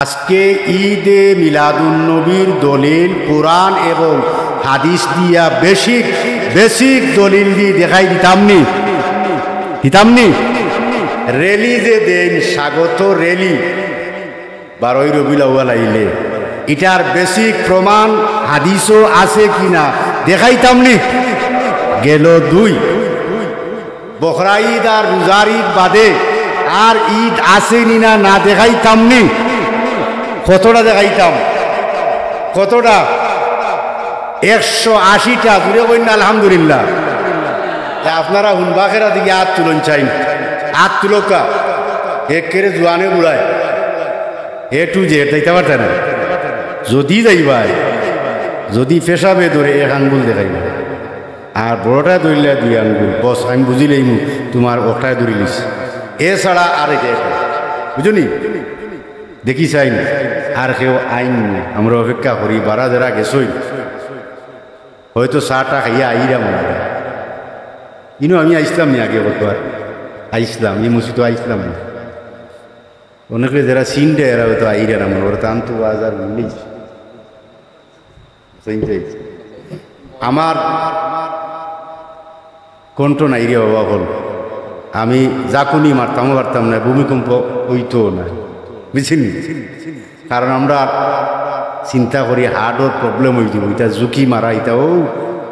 আজকে ঈদে মিলাদুন্নবীর দলিল কোরআন এবং হাদিস দিয়া বেসিক দলিল দিয়ে দেখাই দিতামনি রেলি যে দেন স্বাগত রেলি 12ই রবিউল আউয়াল আইলে এটার বেসিক প্রমাণ হাদিসও আছে কিনা দেখাইতামনি। গেল 2 বকরা ঈদ আর রোজার ঈদ বাদে আর ঈদ আছে না না দেখাইতামনি। কতটা দেখাইতাম? কতটা? 180টা। দূরে বললেন আলহামদুলিল্লাহ। আপনারা হুনবাখেরা দিকে হাত তুলন চাই, হাত তুলকা একেরে জোয়ানে বুড়ায় এ টু জেড যাইতে পারত না। যদি যাইবাই যদি পেশাবে ধরে 1 আঙ্গুল দেখাইবা আর বড়টা ধরলে 2 আঙ্গুল। বস আমি বুঝিলেই তোমার ওটায় ধরে লিস এছাড়া আর বুঝুনি দেখি চাই না আর কেউ আইন আমরা অপেক্ষা করি। বারা যারা গেছই হয়তো চাটা খাইয়া আইরা মনে হয় ইনো আমি আইসলাম নি আগে কতবার আইসলাম এই মসজিদ আইসলাম না। অনেকে যারা চিনতে এরা হয়তো আইরা না মনে করে তান তো বাজার মিলিস আমার কণ্ঠ নাই রে বাবা হল। আমি জাকুনি মারতামও পারতাম না, ভূমিকম্প হইতো না, বুঝছেন? কারণ আমরা চিন্তা করি হার্টর প্রবলেম হয়ে যাব, এটা ঝুঁকি মারা, এটা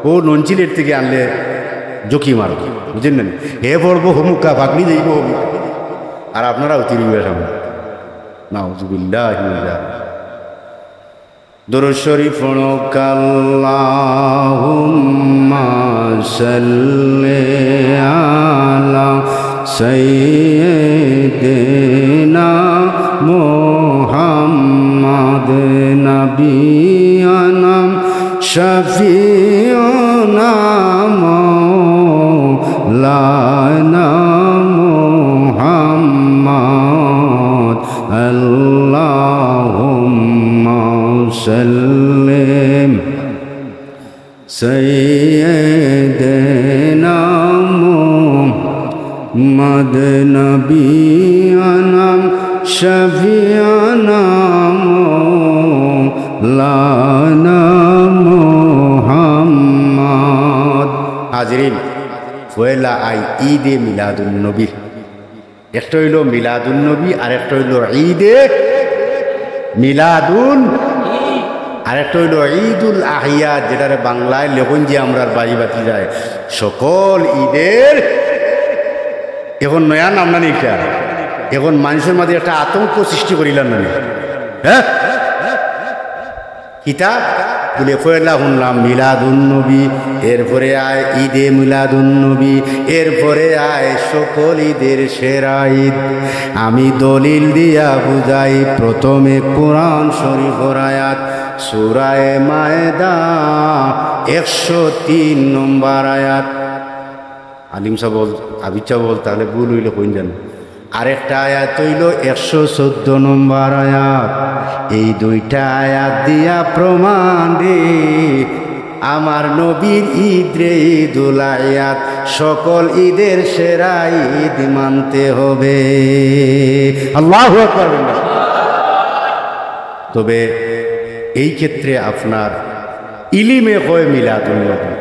ও নঞ্চিলের থেকে আনলে ঝুঁকি মারো, বুঝলেন না? হে পড়বো হুমুকা ভাগনি যাইব আর আপনারা অতিরিক্ত সামনে নাউযুবিল্লাহ। দুরূদ শরীফ পড়ুক। আল্লাহুম্মা সাল্লি আলা সাইয়্যিদিনা মুহাম্মাদ নাবিয়ানা শাফিউনা মাওলানা মুহাম্মাদ আল্লাহুম্মা সাল্লিম সাইয়্যিদিনা মুহাম্মাদ নাবিয়ানা শাফিউনা মাওলানা মুহাম্মাদ। হাজরিন, পয়লা আই ঈদে মিলাদুন্নবী। একটা হইল মিলাদুন্নবী আর একটা হইল ঈদে মিলাদুন, আর একটা হইল ঈদুল আহিয়া, যেটারে বাংলায় লেখন যে আমরা বাড়ি বাতি যায় সকল ঈদের। এখন নয়া নাম না এটা, এখন মানুষের মাঝে একটা আতঙ্ক সৃষ্টি করিলাম না, হ্যাঁ কিতা বলে পয়লা শুনলাম মিলাদুন্নবী, এরপরে আয় ঈদে মিলাদুন্নবী, এরপরে আয় সকল ঈদের সেরা ঈদ। আমি দলিল দিয়া বুঝাই, প্রথমে কোরআন শরীফের আয়াত সূরা মায়েদা 103 নম্বর আয়াত। আলিম সাহেব আবিচা বল তাহলে ভুল হইলে কইন জান। আরেকটা আয়াত হইল 114 নম্বর আয়াত। এই 2টা আয়াত দিয়া প্রমাণ রে আমার নবীর ঈদ রে ঈদুল আয়াত, সকল ঈদের সেরা ঈদ মানতে হবে। আল্লাহু আকবার। তবে এই ক্ষেত্রে আপনার ইলিমে কয় মিলাদুন্নবী,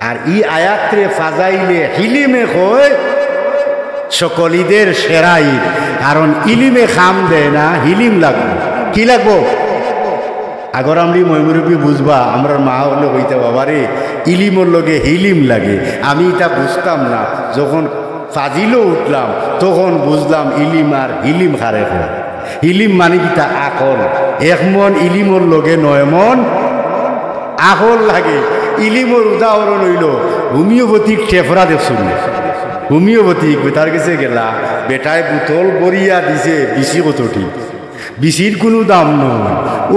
আর এই আয়াতরে ফাজাইলে হিলিমে কয় সকল ঈদের সেরা ঈদ। কারণ ইলিমে খাম দেয় না, হিলিম লাগবে। কি লাগবো? আগর আমি ময়মুরবি বুঝবা, আমরা মা হলে হইতে বাবারে ইলিমর লগে হিলিম লাগে। আমি এটা বুঝতাম না, যখন ফাজিলও উঠলাম তখন বুঝলাম ইলিম আর হিলিম খারে হয়। ইলিম মানে কিতা আকল, 1 মন ইলিমর লগে 9 মন আকল লাগে। ইলিমর উদাহরণ হইল হোমিওপ্যাথিক টেফরা দেখছুন। হোমিওপ্যাথিক বেটার কাছে গেলা, বেটায় বোতল বরিয়া দিছে বিশি কতটি, বিশির কোনো দাম নয়।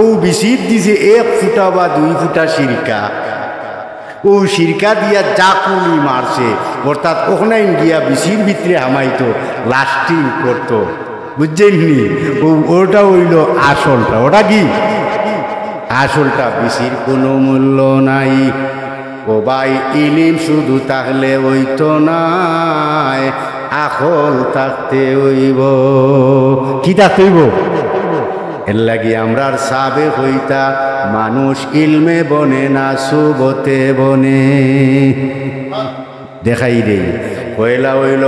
ও বিশির দিছে 1 ফুটা বা 2 ফুটা সিরকা। ও সিরকা দিয়া জাকুনি মারছে, অর্থাৎ ওখানে গিয়া বিশির ভিতরে হামাইতো, লাস্টিং করতো, বুঝছেন নি? ওটা হইল আসলটা। ওটা কি আসলটা? বিশির কোনো মূল্য নাই। ও ভাই, ইলিম শুধু তাহলে হইতো নাই, আকল থাকতে হইব। কি থাকতে হইব? এর লাগি আমরার সাবে হইতা মানুষ ইলমে বনে না সুবতে বনে দেখাই দেই পয়লা হইল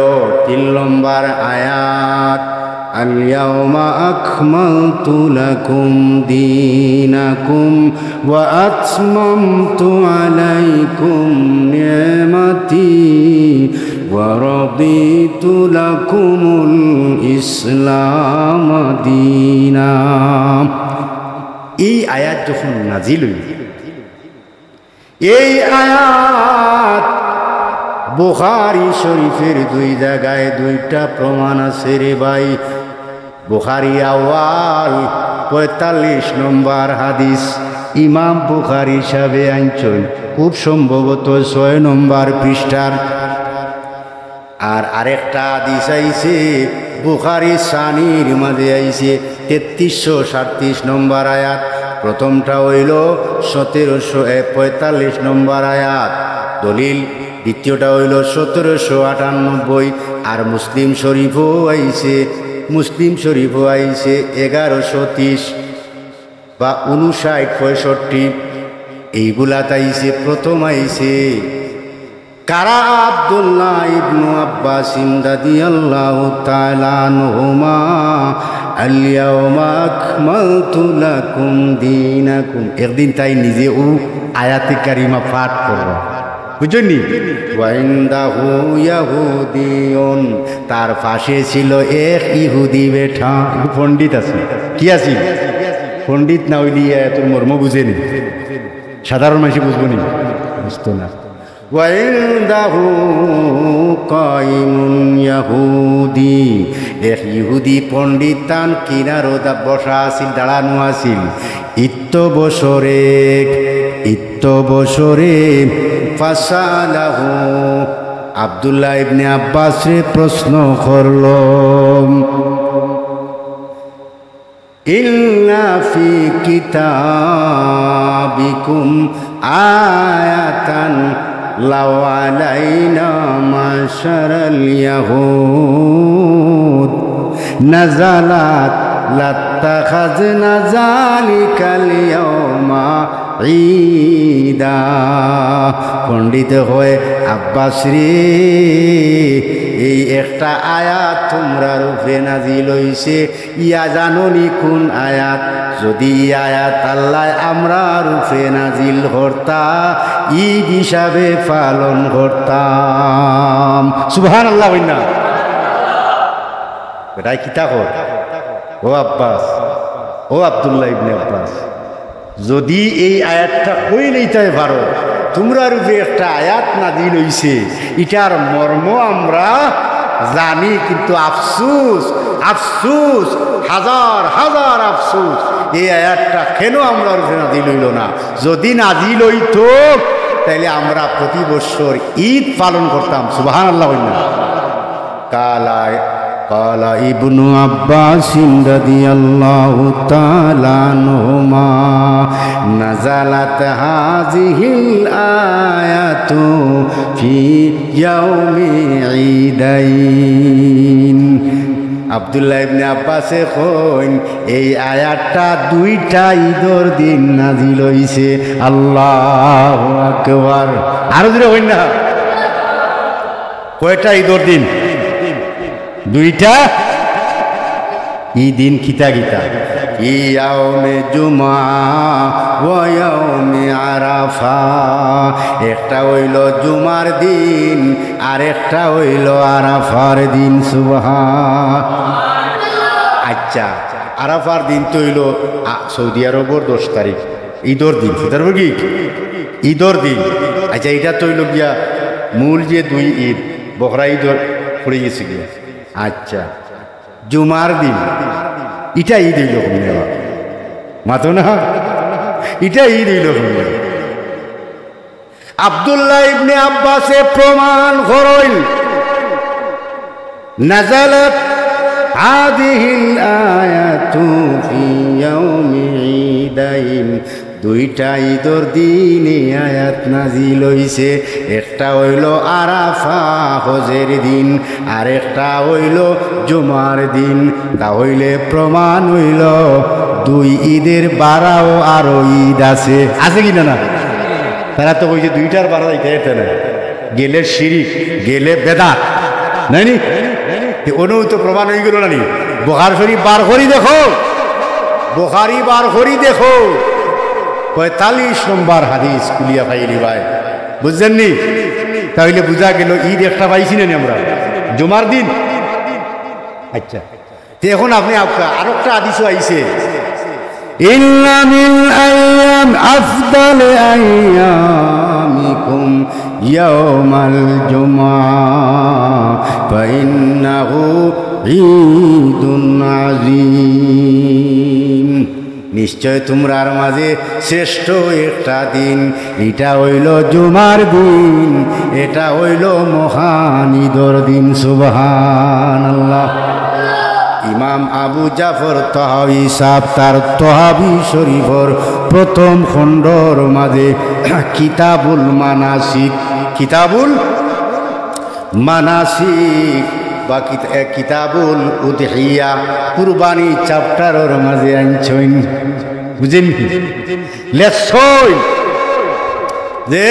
3 নম্বর আয়াত আল-ইয়াওমা আকমালতু লাকুম দীনাকুম ওয়া আতমামতু আলাইকুম নি'মাতি ওয়া রাদিতু লাকুমুল ইসলাম দীনা। এই আয়াত যখন নাজিল হইল, এই আয়াত বুখারী শরীফের 2 জায়গায় 2টা প্রমাণ আছে রে ভাই। বুখারী আওয়াল 45 নম্বর হাদিস ইমাম বুখারী সাহেব আনছেন, খুব সম্ভবত 6 নম্বর পৃষ্ঠার। আর আরেকটা হাদিস আইছে বুখারী সানির মাঝে আইছে 3337 নম্বর আয়াত। প্রথমটা হইল 1745 নম্বর আয়াত দলিল, দ্বিতীয়টা হইল 1798। আর মুসলিম শরীফও আইছে 1130 বা 59-65 এইগুলাত আইছে। প্রথম আইছে কারা আব্দুল্লাহ ইবনু আব্বাস রাদিয়াল্লাহু তাআলা আনহুমা আল-ইয়াওমা আকমালতু লাকুম দীনাকুম। একদিন তাই নিজে ও আয়াতে কারিমা পাঠ করলো, বুঝলি? ওয়াইন্দাহু ইয়াহুদিয়ুন, তার পাশে ছিল এক ইহুদি বেঠা। পণ্ডিত আছে, কি আছে? পণ্ডিত না হইলি তোর মর্ম বুঝেনি, সাধারণ মানুষ বুঝবো নি, বুঝতো না। ওয়াইন্দাহু কাইমুন ইয়াহুদি, এক ইহুদি পণ্ডিত তান কিনারো বসা আছিল, দাঁড়ানো আছিল। ইত্য বছরে ফাসালাহু, আব্দুল্লাহ ইবনে আব্বাস রে প্রশ্ন করল, ইন্না ফি কিতাবিকুম আয়াতান লাউ আলাইনা মাশারাল ইয়াহুদ নাযালাত লাত্তাখাযনা যালিকাল ইয়াওমা ঈদা। পণ্ডিত হয় আব্বাস রে, এই একটা আয়াত তোমরার উপরে নাজিল হইছে, ইয়া জানোনি কোন আয়াত? যদি আয়াত আল্লাহ আমরার উপরে নাজিল করতা, ঈদ হিসাবে পালন করতাম। সুবহানাল্লাহ। না বেটাই কিতা কর ও আব্বাস, ও আব্দুল্লাহ ইবনে আব্বাস, যদি এই আয়াতটা কই লইতে পারো তোমরা রূপে একটা আয়াত নাজিল হইছে, এটার মর্ম আমরা জানি, কিন্তু আফসুস আফসুস হাজার হাজার আফসুস, এই আয়াতটা কেন আমরা রূপে নাজিল হইল না? যদি নাজিল হইতো তাইলে আমরা প্রতি বছর ঈদ পালন করতাম। সুবহানাল্লাহ। কালা ইবনু আব্বাস রাদিয়াল্লাহু তাআলা আনহুমা নাযালাত হাযিহিল আয়াতু ফি ইয়াউমি ঈদাইন। আব্দুল্লাহ ইবনে আব্বাসে কইন এই আয়াতটা 2টা ঈদের দিন নাজিল হইছে। আল্লাহু আকবার। আর জোরে হইন না, কয়টা ঈদের দিন? 2টা। ই দিন কিতা কিতা? ইয়াউমে জুমা ওয়া ইয়াউমে আরাফা। একটা হইল জুমার দিন আর একটা হইল আরাফার দিন। সুবহানাল্লাহ। আচ্ছা, আরাফার দিন তো হইল সৌদি আরবের 10 তারিখ, ঈদের দিন। সেটার কি ঈদের দিন? আচ্ছা, এটা তো হইল গিয়া মূল যে 2 ঈদ, বকরা ঈদের পড়ে গেছে গিয়া। আচ্ছা, জুমার দিন এটা ঈদ হইল মাতো না, এটা ঈদ হইল। আব্দুল্লাহ ইবনে আব্বাসে প্রমাণ করইল নাযালাত হাযিহিল আয়াতু ফি ইয়াউমি ঈদাইন। 2টা ঈদের দিনে আয়াত নাজিল হইছে। একটা হইল আরাফা হজের দিন আর একটা হইল জুমার দিন। তাহলে প্রমাণ হইল দুই ঈদের বারাও আরো ঈদ আছে, আছে কিনা না? তারা তো কইছে দুইটার বারা যাইতে না, গেলে শিরিক, গেলে বেদাত নাই নি? অনু তো প্রমাণ হয়ে গেল না নি? বুখারী শরীফ বার করি দেখো, বুখারী বার করি দেখো, 45 নম্বর হাদিস কুলিয়া ফাইলি ভাই, বুঝছেন নি? তাহলে বুঝা গেল ঈদ একটা পাইছি না আমরা জুমার দিন। আচ্ছা, এখন আপনি আর একটা হাদিসও আইছে, ইন্না মিন আইয়াম আফদাল আইয়ামিকুম ইয়াউমাল জুমআ ফাইন্নাহু ঈদুন আযীম। নিশ্চয় তোমরার মাঝে শ্রেষ্ঠ একটা দিন, এটা হইল জুমার দিন, এটা হইল মহান ঈদর দিন। সুবহানাল্লাহ। ইমাম আবু জাফর তহাবি সাহেব তার তহাবি শরীফর প্রথম খণ্ডর মাঝে কিতাবুল মানাসিক, কিতাবুল মানাসিক বা কিতাবুল উদহিয়া কুরবানি চ্যাপ্টারের মাঝে আনছেন, বুঝেন? লেখছই যে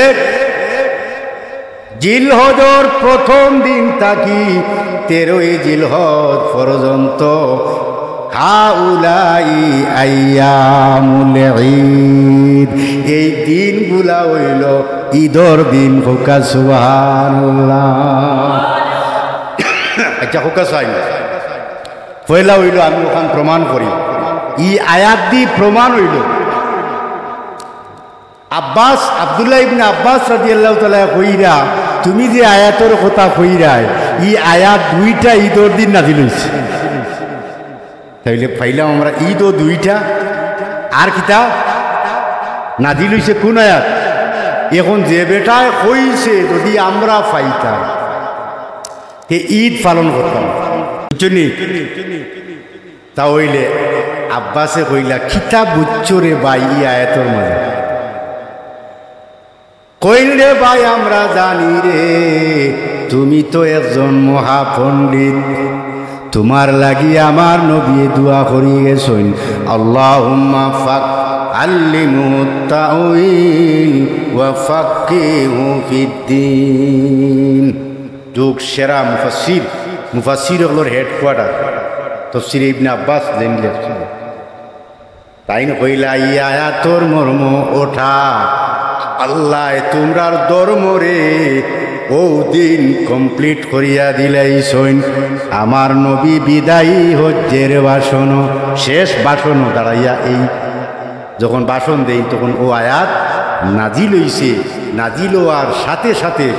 জিলহজর প্রথম দিন থাকি 13ই জিলহজ পর্যন্ত হাউলাই আইয়ামুল ঈদ, এই দিনগুলা হইল ঈদর দিন। হোকা সুবহানাল্লাহ। আচ্ছা হোকা সাইন পয়লা হইল, আমি ওখান প্রমাণ করি, ই আয়াত দি প্রমাণ হইল। আব্বাস, আব্দুল্লাহ ইবনে আব্বাস রাদিয়াল্লাহু তাআলা কইরা, তুমি যে আয়াতের কথা কইরাই, ই আয়াত দুইটা ঈদর দিন নাজিল হইছে। তাইলে পাইলাম আমরা ঈদও দুইটা, আর কিতা নাজিল হইছে কোন আয়াত? এখন যে বেটায় কইছে যদি আমরা পাইতাম তে ঈদ পালন করতাম, বুঝছনি? তা হইলে আব্বাসে কইলা, কিতাব বুঝছরে ভাই ই আয়াতের মাঝে? কইলে ভাই আমরা জানি রে, তুমি তো একজন মহাপণ্ডিত, তোমার লাগি আমার নবী দোয়া করি গেছেন, আল্লাহুম্মা ফাক আল্লিমহু তাউইল ওয়া ফাক্কিহু ফিদ্দিন। যুগ সেরা মুফাসসির, মুফাসসিরগুলোর হেডকোয়ার্টার তাফসীর ইবনে আব্বাস জানলে তাইন কইলা, ই আয়াতর মর্ম ওঠা, আল্লাহ তোমরার ধর্মরে ও দিন কমপ্লিট করিয়া দিলাইছইন। আমার নবী বিদায়ী হজ্জের ভাষণ, শেষ ভাষণ দাঁড়াইয়া এই যখন ভাষণ দেই তখন ও আয়াত নাজিল হইছে। নাজিল হওয়ার সাথে সাথে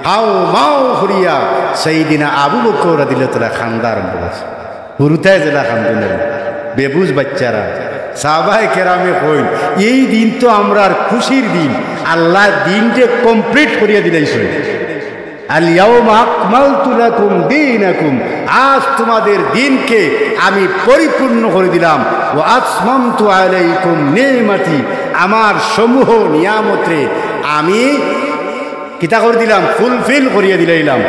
হাও মাও করিয়া সেইদিনা আবু বকর রাদিয়াল্লাহু তাআলা খান্দা আরম্ভ করেছে। হুরুতায় জেলা খান্দা, বেবুজ বাচ্চারা সাহাবায়ে কেরামে কইন, এই দিন তো আমরার খুশির দিন, আল্লাহ দিনকে কমপ্লিট করিয়া দিলাইছে। আল ইয়াউমা আকমালতু লাকুম দীনাকুম, আজ তোমাদের দিনকে আমি পরিপূর্ণ করে দিলাম। ওয়া আতমামতু আলাইকুম নি'মাতি, আমার সমূহ নিয়ামতে আমি কিতা করে দিলাম, ফুলফিল করিয়া দিলাইলাম।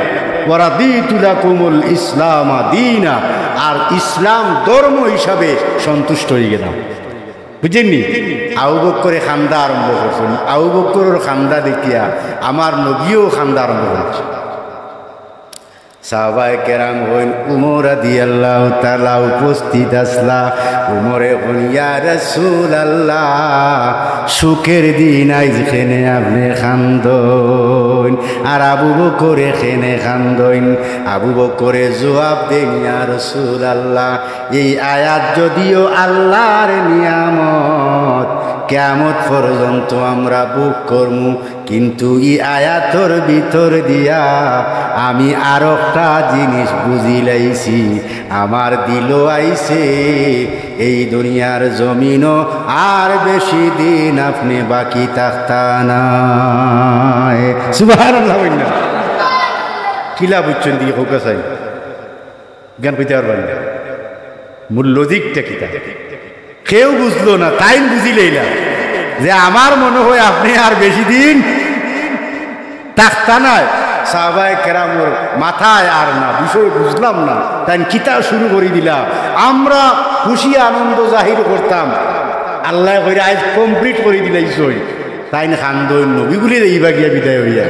ওয়া রাদিতু লাকুমুল ইসলাম দীনা, আর ইসলাম ধর্ম হিসাবে সন্তুষ্ট হয়ে গেলাম। বুঝেননি? আবু বকরে খান্দা আরম্ভ করছেন, আবু বকরের খান্দা দেখিয়া আমার নবীও খান্দা আরম্ভ করেছে। সাহাবায়ে কেরাম হইন, উমর রাদিয়াল্লাহু তাআলা উপস্থিত আসলা। উমরে হইন, ইয়া রাসূলুল্লাহ, সুখের দিন আইজখানে আপনি খান্দইন, আর আবু বকরে খেনে খান্দইন। আবু বকরে জবাব দেন, ইয়া রাসূলুল্লাহ, এই আয়াত যদিও আল্লাহর নিয়ামত, কিয়ামত পর্যন্ত আমরা বুক করমু, কিন্তু এই আয়াতর ভিতর দিয়া আমি আর একটা জিনিস বুঝিলাইছি, আমার দিল আইছে এই দুনিয়ার জমিনও আর বেশি দিন আপনি বাকি থাকতা নাই। সুবহানাল্লাহ। কিলা বুঝছেন দিয়ে হোক চাই জ্ঞান পেতে পারবেন, মূল লজিকটা কিতা কেউ বুঝলো না, তাই বুঝিলেই না যে আমার মনে হয় আপনি আর বেশি দিন থাকতা নাই, সাহাবায়ে কেরামর মাথায় আর না, বিষয় বুঝলাম না, তাই কিতা শুরু করে দিলা। আমরা খুশি আনন্দ জাহির করতাম, আল্লাহ কইরা আজ কমপ্লিট করে দিলাইছই, তাই না খান্দন নবীগুলি এইবা গিয়া বিদায় হইয়া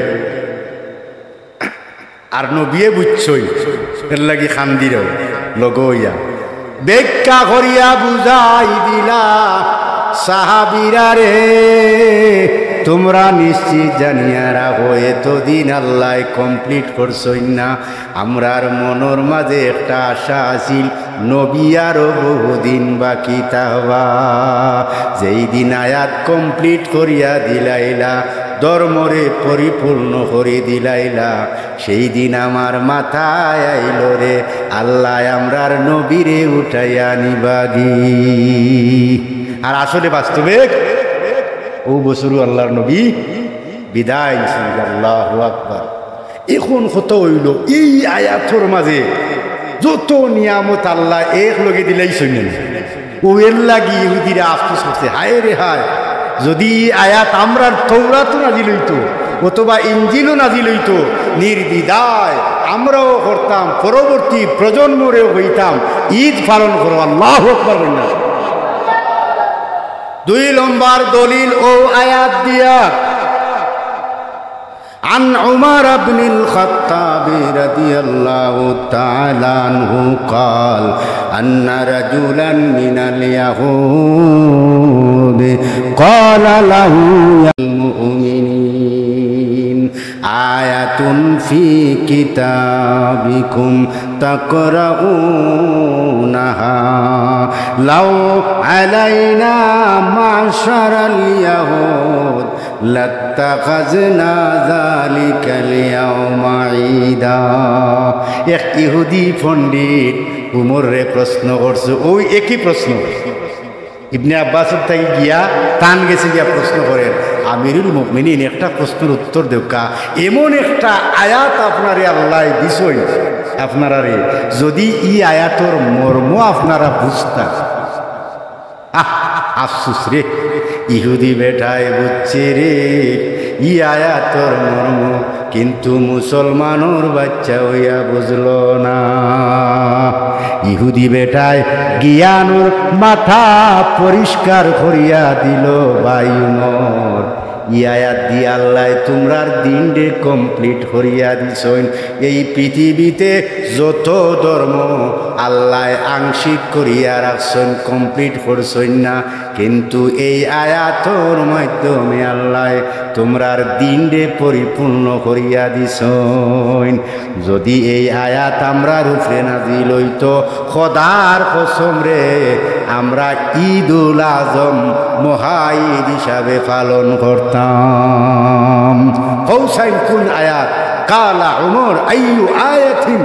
আর নবিয়ে বুঝছই, এর লাগি খান্দির লগইয়া ব্যাখ্যা করিয়া বুঝাই দিলা সাহাবীরা রে, তোমরা নিশ্চিত জানিয়া রাখো এতদিন আল্লাহ কমপ্লিট করছই না। আমরার মনের মাঝে একটা আশা আছিল নবী আরো বহুদিন বাকি তাহবা, যেই দিন আয়াত কমপ্লিট করিয়া দিলাইলা, ধর্মরে পরিপূর্ণ করে দিলাইলা, সেই দিন আমার মাথায় আইল রে আল্লাহ আমরার নবীরে উঠাইয়া নিবাগি। আর আসলে বাস্তবে ও বছরও আল্লাহর নবী বিদায় নিছেন। আল্লাহু আকবার। এখন কত হইল এই আয়াতর মাঝে যত নিয়ামত আল্লাহ এক লগে দিলাই শুনেন, ও এর লাগি ইহুদিরা আফসোস করছে, হায় রে হায়, যদি আয়াত আমরার তৌরাত নাজিল হইতো অথবা ইঞ্জিলও নাজিল হইতো, নির্দ্বিধায় আমরাও করতাম, পরবর্তী প্রজন্মরেও হইতাম ঈদ পালন করো। আল্লাহু আকবার। না 2 নম্বর দলিল ও আয়াত দিয়া, عن عمر بن الخطاب رضي الله تعالى عنه قال أن رجلا من اليهود قال له يا المؤمنين آية في كتابكم تقرؤونها لو علينا معشر اليهود لاتخذنا ذلك اليوم عيدا। এক ইহুদি পণ্ডিত উমরে প্রশ্ন করছে, ওই একই প্রশ্ন ইবনে আব্বাসের থেকে গিয়া টান গেছে গিয়া প্রশ্ন করেন, আমিরুল মুমিনিন একটা প্রশ্নের উত্তর দেউকা, এমন একটা আয়াত আপনারে আল্লাহ দিছই আপনারা রে, যদি ই আয়াতর মর্ম আপনারা বুঝতা। আফসুস রে, ইহুদি বেটায় বুঝছে রে ই আয়াতর মর্ম, কিন্তু মুসলমানোর বাচ্চা হইয়া বুঝল না। ইহুদি বেটায় জ্ঞানোর মাথা পরিষ্কার করিয়া দিল ভাই উমর, ই আয়াত দিয়ে আল্লাহ তোমরার দিনরে কমপ্লিট করিয়া দিছইন। এই পৃথিবীতে যত ধর্ম আল্লাহ আংশিক করিয়া রাখছেন, কমপ্লিট করছেন না, কিন্তু এই আয়াতর মাধ্যমে আল্লাহ তোমরার দিনরে পরিপূর্ণ করিয়া দিছইন। যদি এই আয়াত আমরা রূপে নাজিল হইতো, খোদার কসম রে আমরা ঈদুল আজম মহা ঈদ হিসাবে পালন করতাম। কৌসাইন কোন আয়াত? কালা উমর আইয়ু আয়াতিন,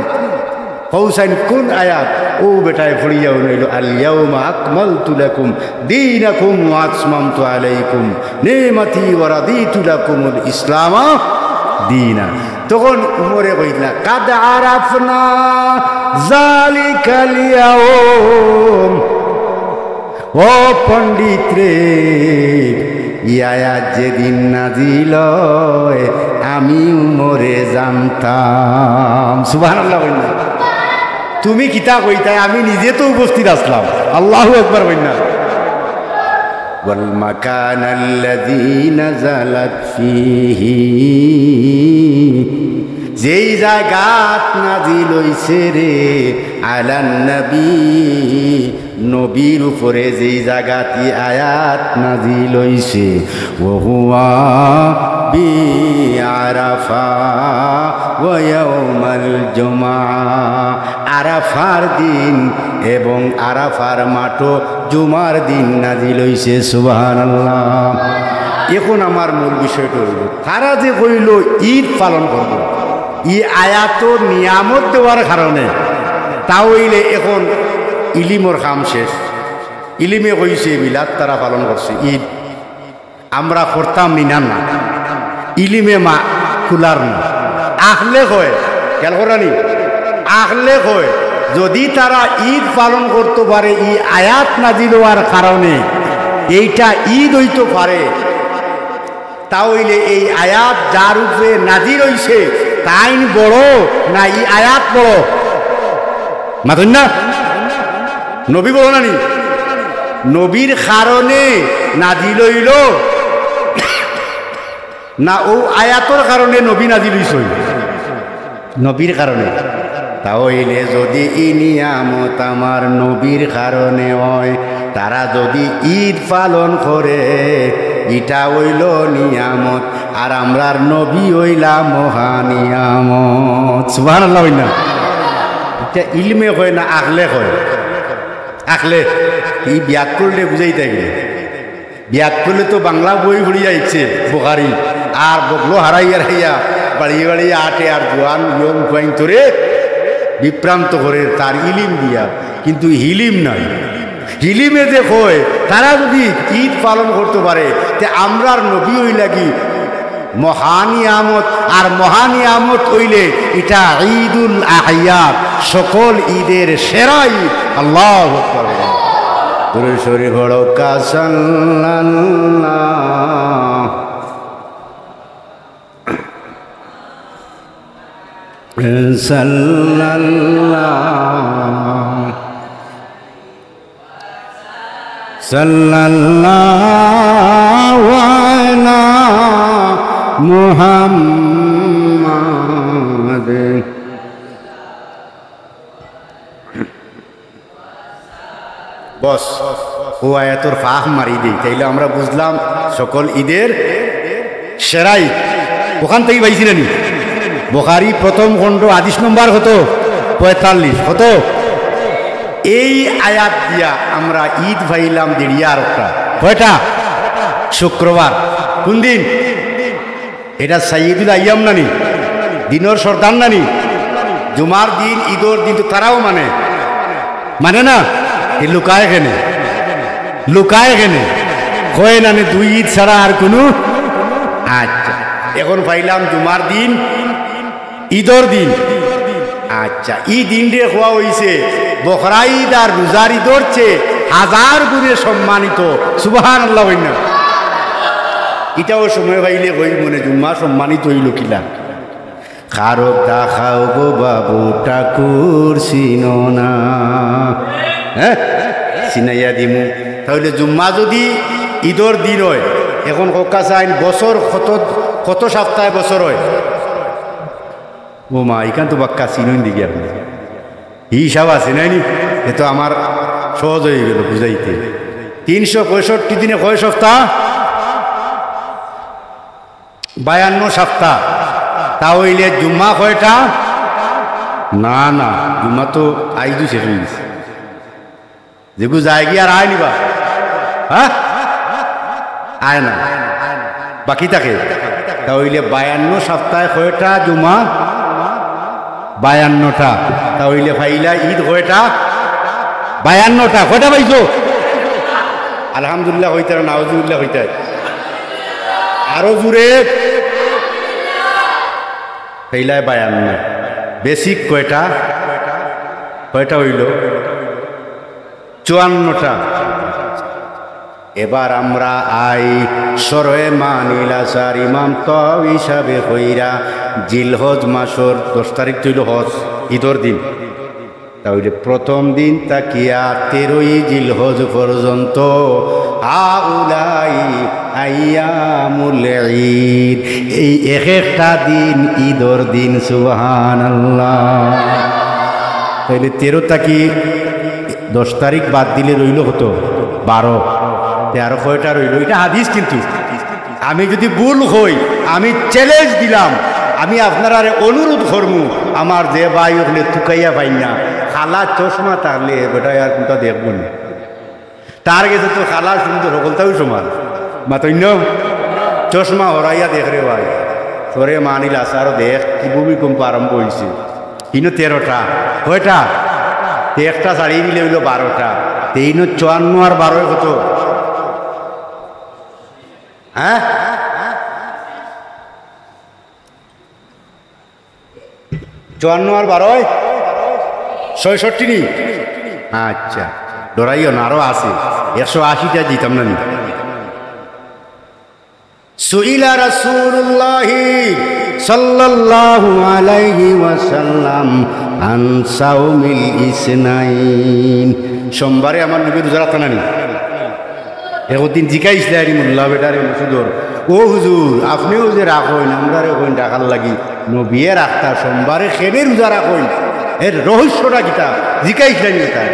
কৌসাইন কোন আয়াত? ও বেটায় পড়িয়া উনাইল, আল ইয়াউমা আকমালতু লাকুম দীনাকুম ওয়া আতমামতু আলাইকুম নি'মাতি ওয়া রাদিতু লাকুমুল ইসলামা দীনা। তখন উমরে কইলা, কাদ আরাফনা যালিকাল ইয়াউম, ও পণ্ডিত রে ই আয়াত যেদিন নাজিল হয় আমি উমরে জানতাম। সুবহানাল্লাহ। বলনা তুমি কিতা কইতাই, আমি নিজে তো উপস্থিত আসলাম। আল্লাহু আকবার। বলনা ওয়াল মাকান আল্লাযী নাযালাত ফীহি, যেই জায়গাত নাজিল হইছে রে আলান নবী, নবীর উপরে যেই জায়গাতে আয়াত নাজিল হইছে, ওয়া হুয়া বিআরাফা ওয়া ইয়াউমাল জুমআ, আরাফার দিন এবং আরাফার মাঠও জুমার দিন নাজিল হইছে। সুবহানাল্লাহ। এখন আমার মূল বিষয়টা হইল, তারা যে কইল ঈদ পালন করব, ই আয়াত নিয়ামত দেওয়ার কারণে, তা হইলে এখন ইলিমর কাম শেষ, ইলিমে কইছে মিলাদ তারা পালন করছে, ঈদ আমরা করতাম নিনা না, ইলিমে মা খুলার না। আখলে কয় খেয়াল করানি, আখলে কয় যদি তারা ঈদ পালন করতে পারে ই আয়াত নাজিল হওয়ার কারণে, এইটা ঈদ হইতে পারে, তাহলে এই আয়াত যার উপরে নাজিল হইছে তাইন বড় না ই আয়াত বড়? মাতুন না, নবী বড় নানি? নবীর কারণে নাজিল হইল না ও আয়াতর কারণে নবী নাজিল হইছে? নবীর কারণে। তাহলে যদি ই নিয়ামত আমার নবীর কারণে হয়, তারা যদি ঈদ পালন করে এটা হইল নিয়ামত, আর আমরার নবী হইলা মহানিয়ামত। সুবহানাল্লাহ। হই না? এটা ইলমে হয় না আকলে হয়? আকলে ই ব্যাক করলে বুঝাই থাকবে। ব্যাক করলে তো বাংলা বই ভরি যাইছে বুখারী, আর বগলো হারাইয়া হারাইয়া বাড়িয়ে বাড়িয়ে আটে আর জোয়ান ইয়ং ফাইন তোরে বিভ্রান্ত করে তার ইলিম দিয়া, কিন্তু হিলিম নাই। হিলিমে যে হয় তারা যদি ঈদ পালন করতে পারে, তে আমরার নবী হইলা কি মহানিয়ামত, আর মহানিয়ামত হইলে এটা ঈদুল আহইয়াত, সকল ঈদের সেরা ঈদ। আল্লাহু আকবার। দুরূদ শরীফ পড়ো সাল্লাল্লাহ সাল্লাল্লাহু আলা মুহাম্মাদ। বস ও আয়াতর ফাহ মারি দেই, তাইলে আমরা বুঝলাম সকল ঈদের সেরা ঈদ। ওখান থেকে পাইছি নানি? বুখারী প্রথম খণ্ড হাদিস নম্বর কত? 45। কত? এই আয়াত দিয়া আমরা ঈদ ভাইলাম দিড়িয়া আর একটা কয়টা? শুক্রবার। কোন দিন? এটা সাইয়্যিদুল আইয়াম নানি? দিনের সর্দার নানি? জুমার দিন, ঈদর দিন তো তারাও মানে না? লুকায় কেনে? লুকায় কেনে? কয় নানি দুই ঈদ ছাড়া আর কোনো? আচ্ছা, এখন পাইলাম জুমার দিন, ঈদর দিন। আচ্ছা, ই দিন রে হওয়া হইছে বকরা ঈদ আর রোজার ঈদর চেয়ে 1000 গুণে সম্মানিত। সুবহানাল্লাহ। হই না? এটাও সময় পাইলে কই মনে জুম্মা সম্মানিত হইল কিলা? খারক দেখাও গো বাবু ঠাকুর চিনো না? হ্যাঁ, চিনাইয়া দিমু। তাহলে জুম্মা যদি ঈদর দিন হয়, এখন কক্কা চাইন বছর কত সপ্তাহে বছর হয়? ও মা, এখান তো বাক্কা চিনুন দিকে আপনি হিসাব আছে নাইনি? এ তো আমার সহজ হয়ে গেল বুঝাইতে। 365 দিনে কয় সপ্তাহ? 52 সপ্তাহ। তা হইলে জুম্মা কয়টা? না না, জুম্মা তো আইজু শেষ হয়ে গেছে। যেগু যায় কি আর আয় নিবা? হ্যাঁ, আয় না, বাকি থাকে। তা হইলে 52 সপ্তাহে কয়টা জুম্মা? 52টা। তা হইলে ফাইলা ঈদ কয়টা? 52টা। কয়টা পাইছো? আলহামদুলিল্লাহ হইতে, নাউজুবিল্লাহ হইতে, আরো জুড়ে ফাইলায় 52। বেসিক কয়টা? কয়টা হইল? 54টা। এবার আমরা আই সরয়ে মানিলা সার ইমাম তো হিসাবে হইরা জিলহজ মাসর 10 তারিখ তৈল হজ ঈদর দিন। তাহলে প্রথম দিন তাকিয়া 13ই জিলহজ পর্যন্ত আউলাই আইয়ামুল ঈদ, এই এক একটা দিন ঈদর দিন। সুবহানাল্লাহ। তাহলে 13 তাকি 10 তারিখ বাদ দিলে রইল কত? 12। 13 কয়টা রইল? এটা হাদিস, কিন্তু আমি যদি ভুল হই আমি চ্যালেঞ্জ দিলাম, আমি আপনারা অনুরোধ করবো, আমার যে ভাই হলে তুকাইয়া পাই না, খালা চশমা থাকলে বেটা আর কোনটা দেখব না। তার গেছে তো খালা সুন্দর সকলটাও সমান মাতন্য চশমা হরাইয়া দেখ রে ভাই, তোরে মানিল আসার দেখ কি ভূমিকম্প আরম্ভ হয়েছে। কিন্তু 13টা কয়টা? একটা ছাড়িয়ে দিলে হইল 12টা। 3 54 আর 12 কত? হ্যাঁ, 54 আর 12 66 নি? আচ্ছা, ডরাইও না, আরো আছে 180টা দিতাম না। সুইলা রাসূলুল্লাহি সাল্লাল্লাহু আলাইহি ওয়াসাল্লাম আন সাওমিল ইসনাইন। সোমবারে আমার নবী রোজা রাখতেন না। একদিন জিজ্ঞাসা আরি মোল্লা বেটারে মুসুদর, ও হুজুর আপনিও যে রাখেন আমরা রেখেন ডাকার লাগি, নবিয়ে রাখতা সোমবারে খেবে রোজা রাখেন, এর রহস্যটা কিতা জিজ্ঞাসা নিয়ে তাই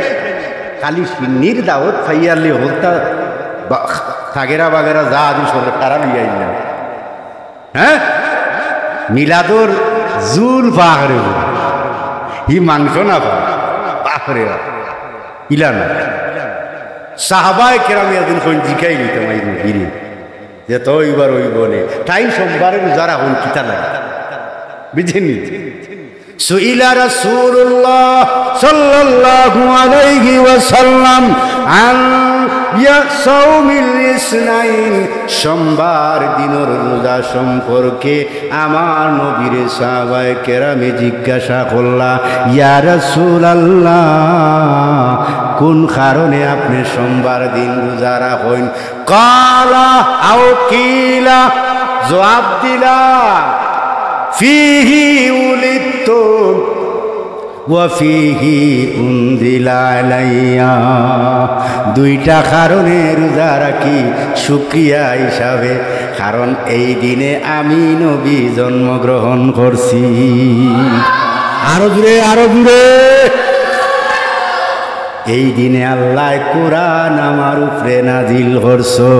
খালি সিন্নির দাওয়াত খাইয়ালে হলতা থাগেরা বাগেরা যা আদি সরে তারা লইয়া ইলাম। হ্যাঁ, মিলাদর জুল পাহাড়ে হি মাংস না পাহাড়ে ইলা না। সাহাবায়ে কেরাম একদিন কোন জিকাই নিতে মাই নবীরে যে তো এইবার ওই বলে তাই সোমবারে রোজা রাখুন কিতা লাগে বুঝেননি। সুইলা রাসূলুল্লাহ সাল্লাল্লাহু আলাইহি ওয়াসাল্লাম আন সাওমিল ইসনাইন, সোমবার দিনের রোজা সম্পর্কে আমার নবীরে সাহাবায়ে কেরামে জিজ্ঞাসা করলা, ইয়া রাসূলুল্লাহ কোন কারণে আপনি সোমবার দিন রোজা রাখেন? কালা আও কিলা, জবাব দিলা ফিহি উলিদতু ওয়া ফিহি উনজিলা আলাইয়া, দুইটা কারণে রোজা রাখি শুকরিয়া হিসাবে, কারণ এই দিনে আমি নবী জন্মগ্রহণ করছি। আরো জুড়ে আরো জুড়ে, এই দিনে আল্লাহ কোরআন আমার উপরে নাজিল করছে।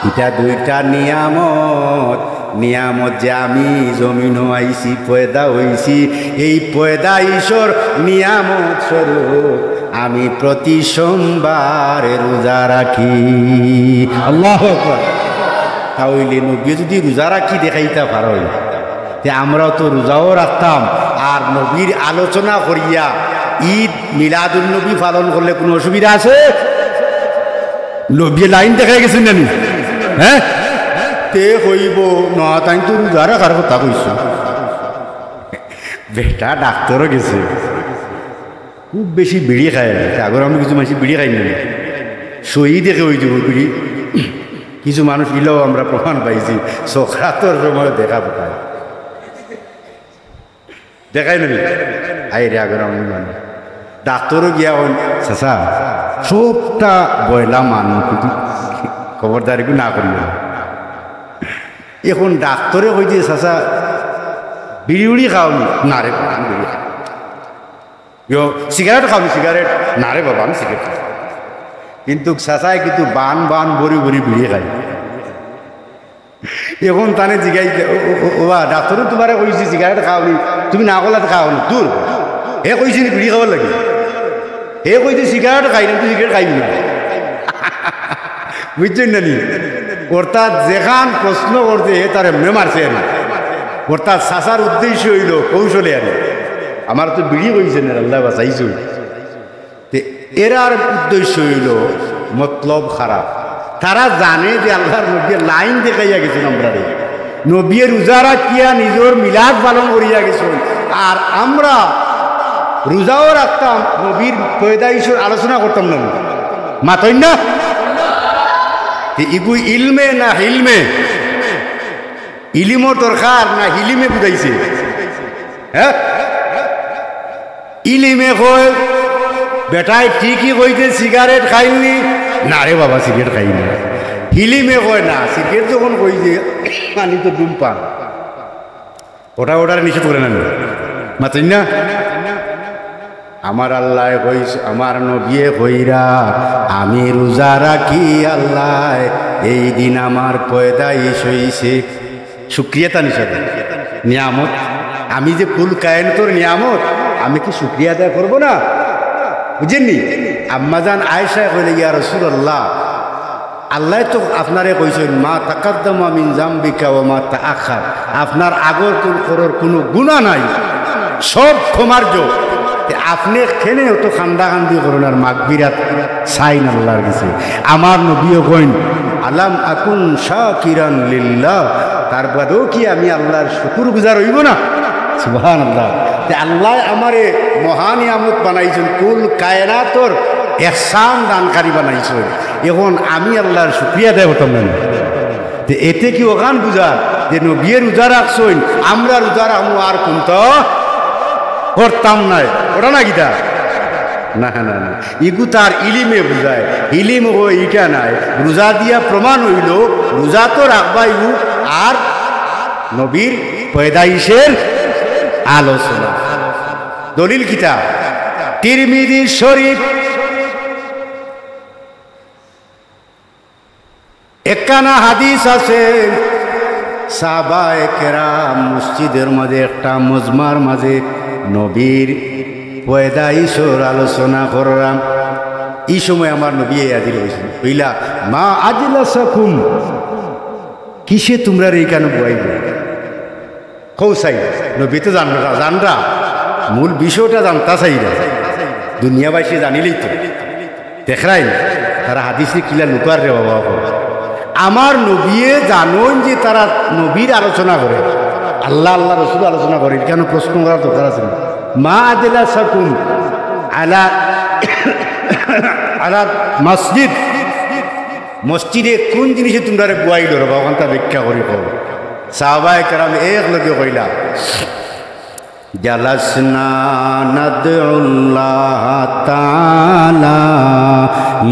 এটা দুইটা নিয়ামত, নিয়ামত যে আমি জমিন আইছি পয়দা হইছি, এই পয়দা ঈশ্বর নিয়ামত স্বরূপ আমি প্রতি সোমবার রোজা রাখি। আল্লাহু আকবার। তাহলে নবী যদি রোজা রাখি দেখাইতে পারো, তে আমরাও তো রোজাও রাখতাম, আর নবীর আলোচনা করিয়া ঈদ মিলাদুন নবী পালন করলে কোনো অসুবিধা আছে? নবী লাইন দেখাই গেছেন জানি, হ্যাঁ তে কইব না তাই তো রোজা রাখার কথা কইছ। বেটা ডাক্তারও গেছে, খুব বেশি বিড়ি খায়, আগর আমি কিছু মানুষ বিড়ি খাই না, সই দেখে ওই যাব বিড়ি। কিছু মানুষ ইলেও আমরা প্রমাণ পাইছি সখরাতর সময় দেখা পায়, দেখাই না আইরে আগর আমি মানে ডাক্তারও গিয়া চাচা সবটা বয়লা মানুষ কিন্তু খবরদারি না করল। এখন ডাক্তারে কইছে চাচা বিড়ি উড়ি খাওনি, না রে বাবা আমি বিড়ি খাই। সিগারেট খাওনি, সিগারেট না রে বাবা আমি সিগারেট খাই। কিন্তু চাচাই কিন্তু বান বান বড়ি বড়ি বিড়ি খাই। এখন তানে জিগাই ওবা ডাক্তারও তোমারে কইছি সিগারেট খাওনি, তুমি না করলে খাওনি দূর। হে কইছি বিড়ি খাবার লাগে, হে কইছে সিগারেট খাই না, তুই সিগারেট খাইবি না। বুঝছেন না নি? অর্থাৎ যেখান প্রশ্ন করছে হে তার এমনি মারছে আর, অর্থাৎ চাচার উদ্দেশ্য হইল কৌশলে আর, আমার তো বিড়ি কইছে না আল্লাহ বাঁচাইছো। এরার উদ্দেশ্য হইল মতলব খারাপ। তারা জানে যে আল্লাহর নবীর লাইন দেখাইয়া গেছেন, আমরা নবী রোজা রাখিয়া নিজের মিলাদ পালন করিয়া গেছেন, আর আমরা রোজাও রাখতাম, নবীর পয়দাইশের আলোচনা করতাম না, মাতই না। ইগু ইলমে না হিলমে, ইলিমর দরকার না হিলিমে বুঝাইছে? হ্যাঁ, ইলিমে কয় বেটাই ঠিকই কইতে সিগারেট খাইনি, না রে বাবা সিগারেট খাইনি। হিলিমে কয় না, সিগারেট যখন কইছে পানি তো ডুম পান, ওটার নিষেধ করে না, মাতই না। আমার আল্লাহ কইছে, আমার নবিয়ে কইরা আমি রোজা রাখি আল্লাহ এই দিন আমার পয়দাইশ হইছে। শুক্রিয়াতা নিষেধ নিয়ামত, আমি যে কুল কায়নাতের নিয়ামত, আমি কি শুক্রিয়া আদায় করবো না? বুঝেননি? আম্মাজান আয়েশা কইলে ইয়া রাসূলুল্লাহ, আল্লাহ তো আপনারে কইছেন মা তাকাদ্দামা মিন জামবিকা ওয়া মা তাআখার, আপনার আগর করর কোনো গুনাহ নাই, সব ক্ষমার্য। আপনি খেনে তো খান্দা খান্দি করুন আর মাগফিরাত চাইন আল্লাহর কাছে। আমার নবীও কইন আলাম আকুন শাকিরান লিল্লাহ, তার বাদেও কি আমি আল্লাহর শুকুর গুজার হইব না? সুবহানাল্লাহ। আল্লাহ আমারে মহান নিয়ামত বানাইছেন, কুল কায়নাতর ইহসান দানকারী বানাইছেন, এখন আমি আল্লাহর শুকরিয়া আদায় করতাম না? এতে কি ওখান বুঝার যে নবীর রোজা রাখছইন আমরা রোজা রাখবো আর কোন করতাম নাই ওটা না গীতা না না না ইগু তার ইলিমে বুঝায় ইলিম হই ইটা নাই রোজা দিয়া প্রমাণ হইল রোজা তো রাখবাই আর নবীর পয়দাইশের আলোচনা দলিল কিতাব তিরমিজি শরীফ একখানা হাদিস আছে সাহাবায়ে কেরাম মসজিদের মাঝে একটা মজমার মাঝে নবীর পয়দাইশের আলোচনা করলাম এই সময় আমার নবী হাজির হয়েছিল কইলা মা আজলাসাকুম কিসে তোমরা এইখানে বইব কৌসাই নবী তো জানরা মূল বিষয়টা জানতা চাই না দুনিয়াবাসী জানিলেই তো দেখরাই তারা হাদিসে কিলা লুকার রে বাবা আমার নবীয়ে জানুন যে তারা নবীর আলোচনা করে আল্লাহ আল্লাহ রসুল আলোচনা করে কেন প্রশ্ন করার দরকার আছে মা আজলাসাকুম আলা আলা মসজিদ মসজিদে কোন জিনিসে তোমরা বুয়াই ধরবা ওখান তা ব্যাখ্যা করি কব সাহাবায়ে কেরাম এক লগে কইলা জালাসনা নাদউল্লাহ তাআলা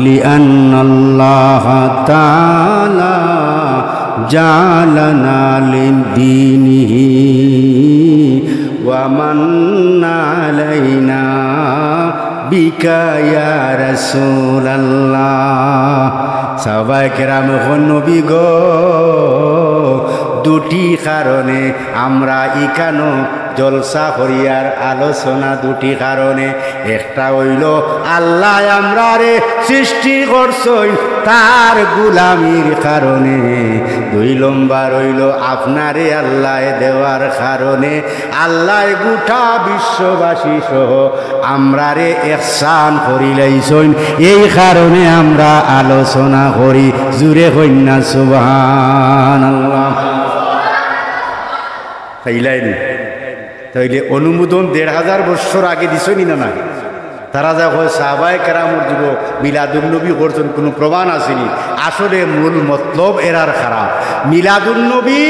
লিআন্নাল্লাহ তাআলা জালানা লিদ্দীনিহি ওয়া মান্না আলাইনা বিকা ইয়া রাসূলুল্লাহ সাহাবায়ে কেরাম নবী গো দুটি কারণে আমরা ইকানো জলসা করিয়ার আলোচনা দুটি কারণে একটা হইল আল্লাহ আমরারে সৃষ্টি করছই তার গুলামির কারণে দুই নম্বর হইল আপনারে আল্লাহ দেওয়ার কারণে আল্লাহ গোটা বিশ্ববাসী সহ আমরারে ইহসান করিলাইছই এই কারণে আমরা আলোচনা করি জুরে কন্যা সুবহানাল্লাহ তাইলাইনি তাইলে অনুমোদন ১৫০০ বছর আগে দিছনি না না তারা যা হয় সাহাবায়ে কেরামর যুগ মিলাদুন্নবী করছেন কোনো প্রমাণ আসেনি আসলে মূল মতলব এরার খারাপ মিলাদুন্নবী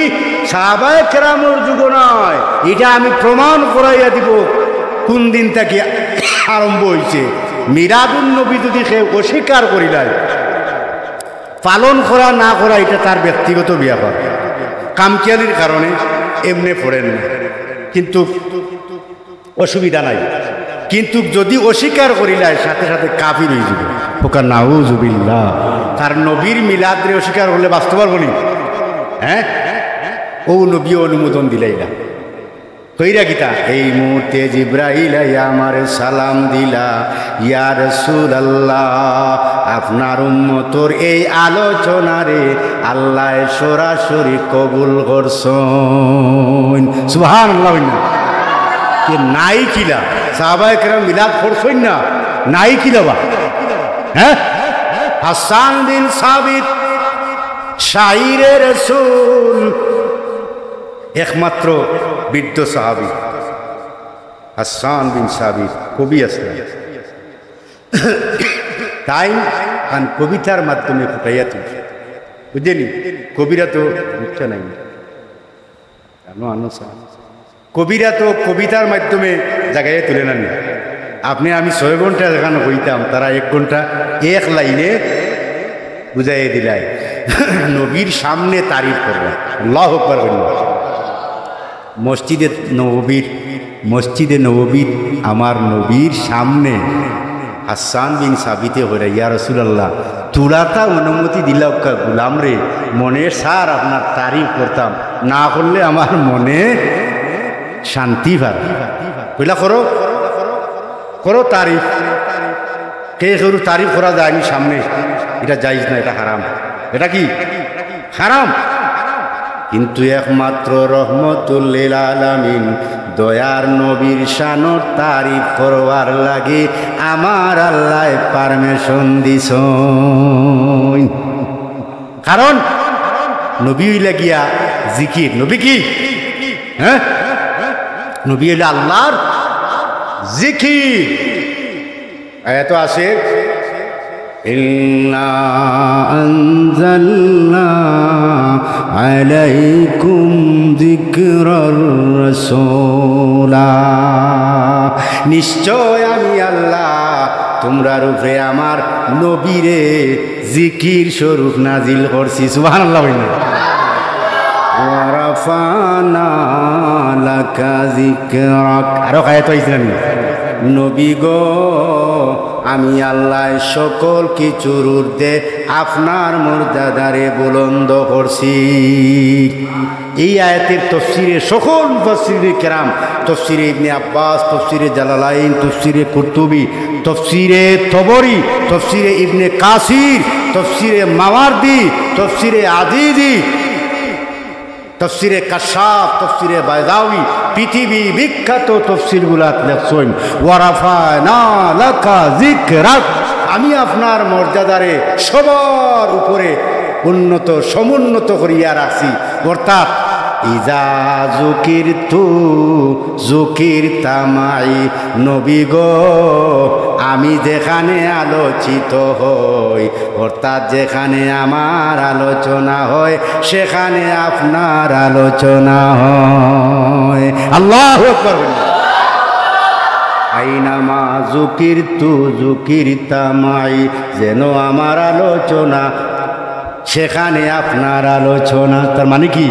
সাহাবায়ে কেরামর যুগ নয় এটা আমি প্রমাণ করাইয়া দিব কোন দিন থেকে আরম্ভ হয়েছে মিলাদুন্নবী যদি সে অস্বীকার করিলাই পালন করা না করা এটা তার ব্যক্তিগত ব্যাপার কামকিয়ালির কারণে এমনি পড়েন না কিন্তু অসুবিধা নাই কিন্তু যদি অস্বীকার করিলাই সাথে সাথে কাফির হয়ে যাবে ওকা নাউজুবিল্লাহ তার নবীর মিলাদরে অস্বীকার হলে বাঁচতে পারবো নি হ্যাঁ ও নবী অনুমোদন দিলাইলা কইরা গীতা এই মুহূর্তে জিব্রাইল আমার সালাম দিলা ইয়া রাসূলুল্লাহ আপনার উম্মতর এই আলোচনারে আল্লাহ সরাসরি কবুল করছেন সুবহানাল্লাহ কে নাই কিলা সাহাবায়ে কেরাম মিলাদ করছেন না নাই কিলা বা হ্যাঁ হাসান বিন সাবিত শাইরে রাসূল একমাত্র বৃদ্ধ সাহাবী হাসান বিন সাবিত কবি আসলেন তাই কারণ কবিতার মাধ্যমে ফুটাইয়া তুলছে বুঝলি কবিরা তো বুঝছে নাই কবিরা তো কবিতার মাধ্যমে জায়গায় তুলে নেন আপনি আমি 6 ঘন্টা যেখানে হইতাম তারা 1 ঘন্টা এক লাইনে বুঝাইয়ে দিলাই নবীর সামনে তারিফ করবে আল্লাহু আকবার মসজিদে নববীর আমার নবীর সামনে হাসান বিন সাবিতে হইরা ইয়া রাসূলুল্লাহ তুরাতা অনুমতি দিলাও কা গোলাম রে মনে সার আপনার তারিফ করতাম না করলে আমার মনে শান্তি পায় কইলা করো করো তারিফ কে করু তারিফ করা যায়নি সামনে এটা জায়েজ না এটা হারাম এটা কি হারাম কিন্তু একমাত্র রহমতুল লিল আলামিন দয়ার নবীর শানের তারিফ করবার লাগে আমার আল্লাহ পারমিশন দিছেন কারণ নবী হইলা গিয়া জিকির নবী কি হ্যাঁ নবী হইলা আল্লাহর জিকির আয়াত আছে ইন্না আনজালনা আলাইকুম যিকরার রাসূলা, নিশ্চয় আমি আল্লাহ তোমরা রূপে আমার নবীরে জিকির স্বরূপ নাজিল করছি। সুবহানাল্লাহ। ওয়া রাফা'না লাকা যিকরাক, আরো আয়াত হইছে না, নবী গো আমি আল্লাহ সকল কিছুর ঊর্ধ্বে আপনার মর্যাদারে বুলন্দ করছি। এই আয়াতের তফসিরে সকল মুফাসসিরে কেরাম, তফসিরে ইবনে আব্বাস, তফসিরে জালালাইন, তফসিরে কুরতুবী, তফসিরে তবরি, তফসিরে ইবনে কাসির, তফসিরে মাওয়ারদি, তফসিরে আজিজি, তফসিরে কাশাফ, তফসিরে বাইদাউই, পৃথিবী বিখ্যাত তফসিরগুলাত লেখছেন ওয়া রাফা'না লাকা যিকরাক, আমি আপনার মর্যাদারে সবার উপরে উন্নত সমুন্নত করিয়া রাখছি। অর্থাৎ ইজা যুকিরতু যুকিরতামাই, নবী গো আমি যেখানে আলোচিত হই, অর্থাৎ যেখানে আমার আলোচনা হয় সেখানে আপনার আলোচনা হয়। আল্লাহু আকবার। আইনামা যুকিরতু যুকিরতামাই, যেন আমার আলোচনা সেখানে আপনার আলোচনা। তার মানে কি,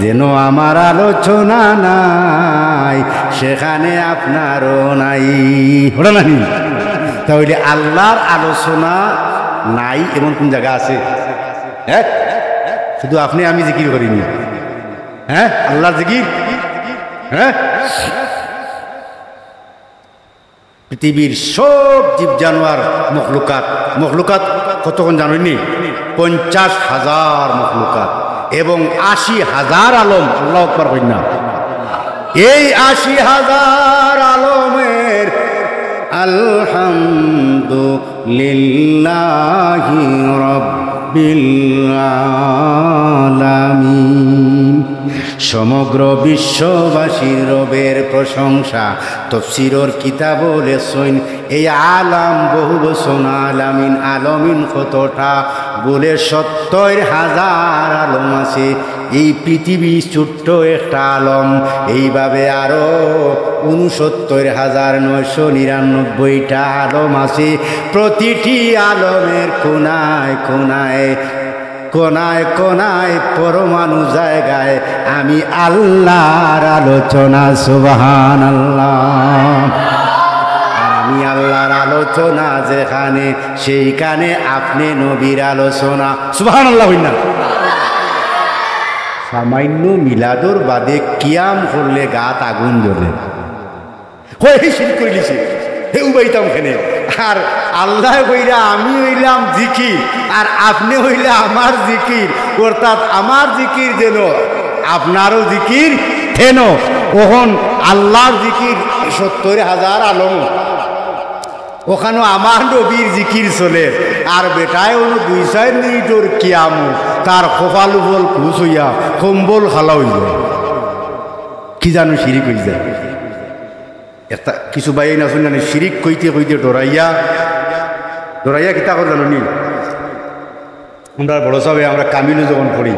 যেন আমার আলোচনা নাই সেখানে আপনারও নাই, ওটা নানি। তাহলে আল্লাহর আলোচনা নাই এমন কোন জায়গা আছে? হ্যাঁ, শুধু আপনি আমি জিকির করিনি, হ্যাঁ আল্লাহর জিকির। হ্যাঁ, পৃথিবীর সব জীব জানোয়ার মখলুকাত, মখলুকাত কতক্ষণ জানেননি? 50,000 মখলুকাত এবং 80,000 আলম। আল্লাহু আকবার কইন না। এই 80,000 আলমের আলহামদুলিল্লাহি রাব্বিল আলামিন, সমগ্র বিশ্ববাসীর রবের প্রশংসা। তফসিরর কিতাব লেখছেন এই আলাম বহু বচন আলামিন, আলমিন কতটা বলে 70,000 আলম আছে। এই পৃথিবী ছোট্ট একটা আলম, এইভাবে আরো 69,999টা আলম আছে। প্রতিটি আলমের কোনায় কোনায় কোনায় কোনায় পরমাণু জায়গায় আমি আল্লাহর আলোচনা। সুবহানাল্লাহ। আমি আল্লাহর আলোচনা যেখানে সেইখানে আপনি নবীর আলোচনা। সুবহানাল্লাহ। হইনা সামান্য মিলাদর বাদে কিয়াম করলে গাত আগুন জ্বলে, হয়ে শিরক কইলিছে হে উবাইতাম খেনে। আর আল্লাহ কইরা আমি হইলাম জিকির আর আপনি হইলে আমার জিকির, অর্থাৎ আমার জিকির যেন আপনারও জিকির হেন। ওখন আল্লাহর জিকির 70,000 আলম, ওখানে আমার নবীর জিকির চলে। আর বেটায় হলো 2-4 মিনিটর কিয়াম, তার কপাল উপল খুশ হইয়া কম্বল খালা হইল। কি জানো শিরিক হয়ে যায়। একটা কিছু বাইন আসুন জানি শিরিক কইতে কইতে ডরাইয়া ডরাইয়া কিতা করে জানো নি? আমরা বড় সবে আমরা কামিলু যখন পড়ি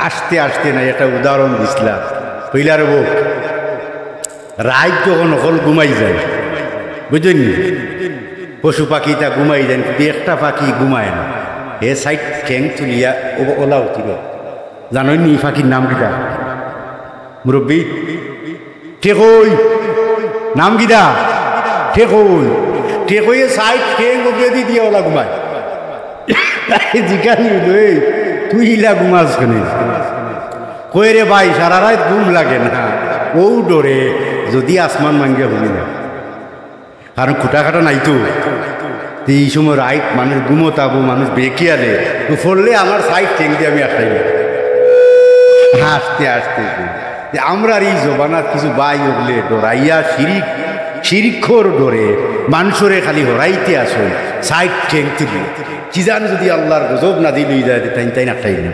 আস্তে আস্তে না, একটা উদাহরণ দিছিলাম। হইলার বউ রাত যখন হল ঘুমাই যায়, বুঝলেন, পশু পাখি তা ঘুমাই যায়, কিন্তু একটা পাখি ঘুমায় না। এ সাইড ঠ্যাং তুলিয়া ওলা উঠিল। জানোই নি পাখির নাম কিটা? মুরব্বী ঠেকই নাম কিটা? ঠেকই। ঠেকই সাইড ঠ্যাং উপরে দিয়ে ওলা ঘুমায়। জিজ্ঞাসা তুই ইলা ঘুমাস কেন? কই রে ভাই সারা রাত ঘুম লাগে না, ও ডরে যদি আসমান মাঙ্গিয়া হবি না, কারণ খুঁটা খাটা নাই তো। এই সময় রাইট মানুষ ঘুমোতাবো, মানুষ বেঁকিয়ালে পড়লে আমার সাইড ঠেং দিয়ে আমি আসাই হাসতে হাসতে। আমরা এই জবানার কিছু বাই উঠলে ডরাইয়া শিরিক শিরিক্ষর ডরে মানুষরে খালি হরাইতে আসো সাইড ঠেং তুলি, কি জান যদি আল্লাহর গজব না দিল তাই তাই না খাই না।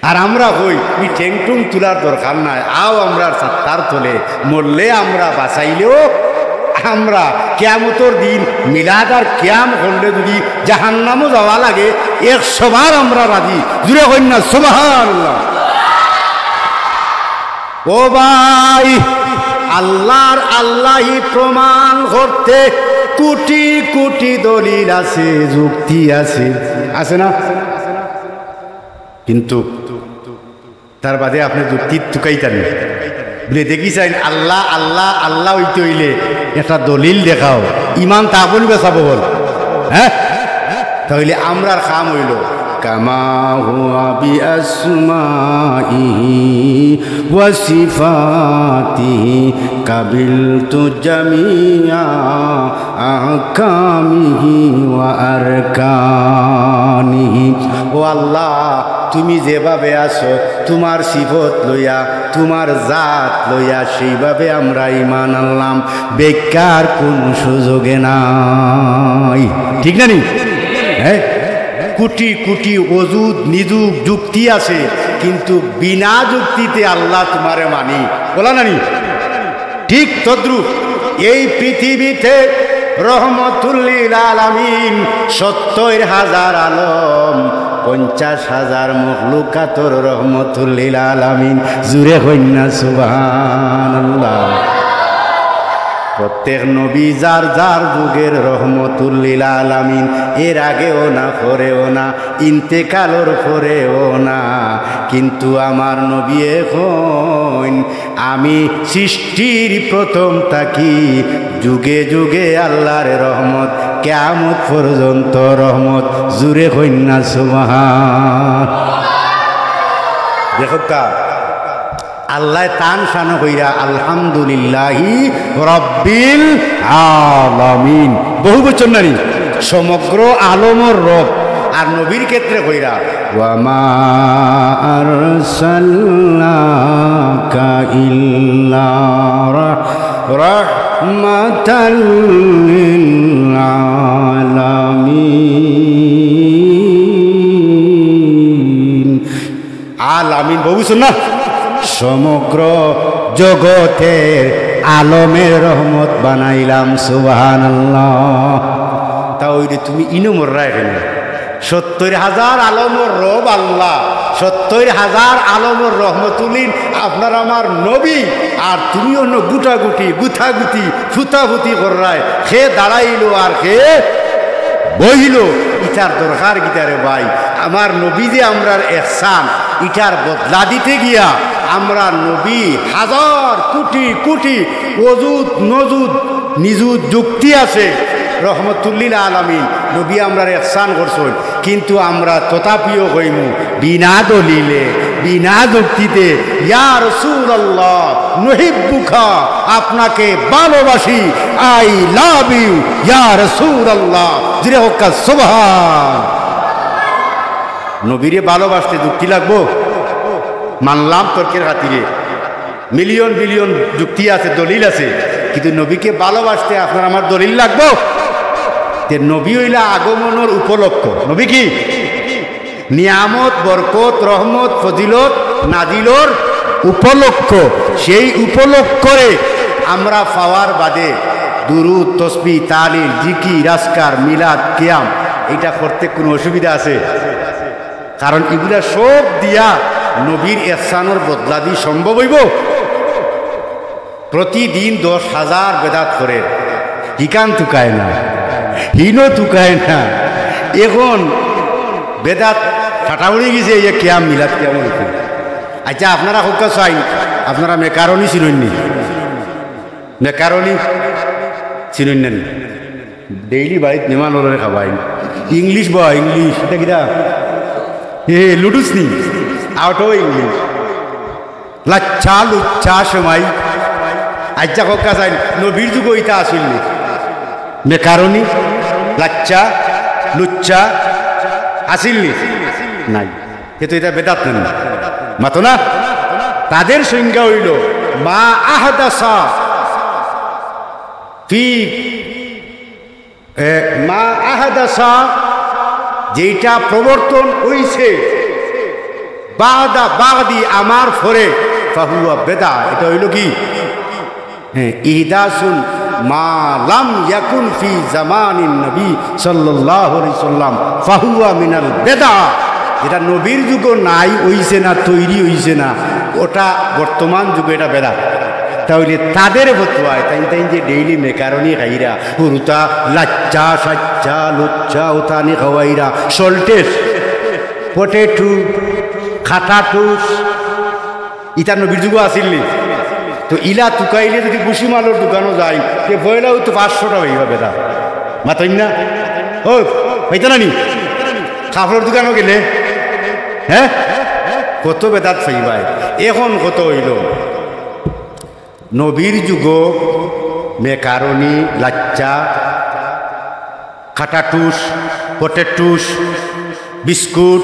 আর আমরা হই এই ঠেং টুং তোলার দরকার নাই, আও আমরা সাত্তার তোলে মরলে আমরা বাঁচাইলেও আমরা কিয়ামতের দিন মিলাদ আর কিয়াম করলে যদি জাহান্নামও যাওয়া লাগে 100 বার আমরা রাজি। জুড়ে কইন না সুবহানাল্লাহ। ও ভাই, আল্লাহর আল্লাহি প্রমাণ করতে কোটি কোটি দলিল আছে, যুক্তি আছে, আছে না? কিন্তু তার বাদে আপনি যুক্তি টুকাইতেন বলে দেখি চাই আল্লাহ আল্লাহ আল্লাহ হইতে হইলে একটা দলিল দেখাও, ইমান তা বলবে বেসাবো বল। হ্যাঁ, তাহলে আমরার কাম হইল কামা হুয়া বিআসমাইহি ওয়া সিফাতিহি কাবিলতু জামিআ আহকামিহি ওয়া আরকানিহি। ও আল্লাহ, তুমি যেভাবে আছো তোমার সিফত লইয়া, তোমার জাত লইয়া, সেইভাবে আমরা ঈমান আনলাম, বেকার কোন সুযোগে নাই। ঠিক না নি? হ্যাঁ, কোটি কোটি অজুদ নিযুগ যুক্তি আছে, কিন্তু বিনা যুক্তিতে আল্লাহ তোমারে মানি, বলা নানি? ঠিক তদ্রুপ এই পৃথিবীতে রহমতুল লিল আলামিন 70,000 আলম, 50,000 মখলুকাতর রহমতুল লিল আলামিন। জুরে কইনা সুবহানাল্লাহ। প্রত্যেক নবী যার যার যুগের রহমতুল লিল আলামিন, এর আগেও না পরেও না, ইন্তেকালর পরেও না। কিন্তু আমার নবী এখন আমি সৃষ্টির প্রথম থাকি, যুগে যুগে আল্লাহর রহমত, কিয়ামত পর্যন্ত রহমত। জুরে কইনা সুবহান। দেখো কা আল্লাহ তান শান কইরা আলহামদুলিল্লাহি রব্বিল আলামিন, বহু বচন নারী, সমগ্র আলমর রব। আর নবীর ক্ষেত্রে কইরা ওয়া মা আরসালনাকা ইল্লা রাহমাতাল লিল আলামিন। আলামিন বহু বচন না, সমগ্র জগতের আলমের রহমত বানাইলাম। সুবহানাল্লাহ। তাহলে তুমি ইনমর রাখেন 70,000 আলমর রব আল্লাহ, 70,000 আলমর রহমতুল্লিন আপনার আমার নবী, আর তুমি অন্য গুটাগুটি গুথাগুতি ফুতাফুতি করায় সে দাঁড়াইলো আর সে বইল। ইটার দরকার গিটারে ভাই, আমার নবী যে আমরার এহসান, ইটার বদলা দিতে গিয়া আমরা নবী হাজার কোটি কোটি অজুদ নজুদ নিজুদ যুক্তি আছে রহমতুল্লিল আলামিন, নবী আমরার এহসান করছেন, কিন্তু আমরা তথাপিও কইমু বিনা দলিলে বিনা যুক্তিতে ইয়া রাসূলুল্লাহ নুহিব্বুকা, আপনাকে ভালোবাসি, আই লাভ ইউ ইয়া রাসূলুল্লাহ। জিরে হক্কা সুবহান। নবীরে ভালোবাসতে যুক্তি লাগবো? মানলাম তর্কের খাতিরে, মিলিয়ন বিলিয়ন যুক্তি আছে, দলিল আছে, কিন্তু নবীকে ভালোবাসতে আপনার আমার দলিল লাগবো? নবী হইলা আগমনের উপলক্ষ। নবী কি নিয়ামত বরকত রহমত ফজিলত নাজিলর উপলক্ষ। সেই উপলক্ষে আমরা পাওয়ার বাদে দুরুদ তসবিহ তালিল জিকির আজকার মিলাদ কিয়াম এটা করতে কোনো অসুবিধা আছে? কারণ এগুলা সব দিয়া নবীর ইহসানের বদলা দিয়ে সম্ভব হইব? প্রতিদিন 10,000 বেদাত করে, হিকান তুকায় না, হিনো তুকায় না। এখন বেদাত ফাটাউড়ি গেছে, এই কিয়াম মিলাদ কিয়াম হইতে। আচ্ছা আপনারা হোকা চাই, আপনারা মেকারণী চিনুননি? মেকারণী চিনুন? ডেইলি বাড়িতে নেমান ওরে খাবাই। ইংলিশ বা ইংলিশ এটা কিটা লুডুস নি আউটো ইংলিশ লাচ্ছা লুচ্ছা সময়। আচ্ছা হোকা চাই নবীর যুগ ইটা আসিল নি? মেকারণী লাচ্চা লুচ্চা আসিল নি? নাই। কিন্তু এটা বেদাত নেন মাতো না। তাদের সংজ্ঞা হইল মা আহদাসা ফি মা আহদাসা, যেটা প্রবর্তন হইছে বাদা বাদি আমার ফরে ফাহুয়া বেদা। এটা হইল কি ইহদাসুন মা লাম ইয়াকুন ফি জামানিন নবী সাল্লাল্লাহু আলাইহি সাল্লাম ফাহুয়া মিনাল বেদা। যেটা নবীর যুগও নাই হইছে না, তৈরি হইছে না, ওটা বর্তমান যুগে এটা বেদা। তাহলে তাদের ফতোয়ায় তাই তাই যে ডেইলি মেকারনি খাইরা হুরুতা লাচ্চা সাচ্চা লুচ্চা ওতানি খাওয়াইরা সল্টেস পটেটো খাটাটুস ইটা নবীর যুগও আসিল। তো ইলা তুকাইলে যদি বুসি মালের দোকানও যায় কে বইলাও তো 500 টাকা হইবা বেদা মাতই না। ও হইতা না নি কাপড়ের দোকানও গেলে হ্যাঁ কত বেদাত ফাইবাই। এখন কত হইল নবীর যুগ মেকারনি লাচ্চা খাটাটুস পটেটুস বিস্কুট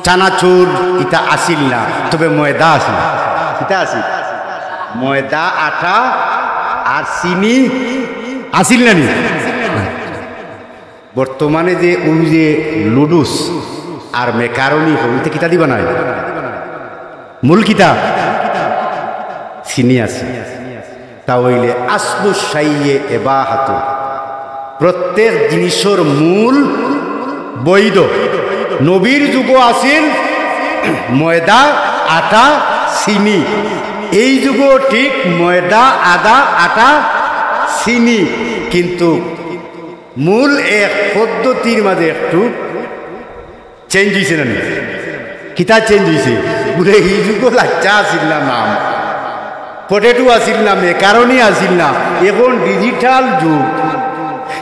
চানাচুর ইটা আসিল না, তবে ময়দা আসিল। ইটা আসিল ময়দা আটা আর চিনি আসিল না নি। বর্তমানে যে ওই যে লুডুস আর মেকারনি হইতে কিতা দিবা নাই মূল কিতা চিনি আছে। তাহলে আসলু সাইয়ে এবাহাতু প্রত্যেক জিনিসের মূল বৈধ। নবীর যুগ আসিল ময়দা আটা চিনি, এই যুগ ঠিক ময়দা আদা আটা চিনি, কিন্তু মূল এক পদ্ধতির মাঝে একটু চেঞ্জ হয়েছে না। কিতা চেঞ্জ হয়েছে বলে এই যুগ লাচ্চা আসিল না, নাম পটেটো আসিল না, মেকারনি আসিল না, এখন ডিজিটাল যুগ।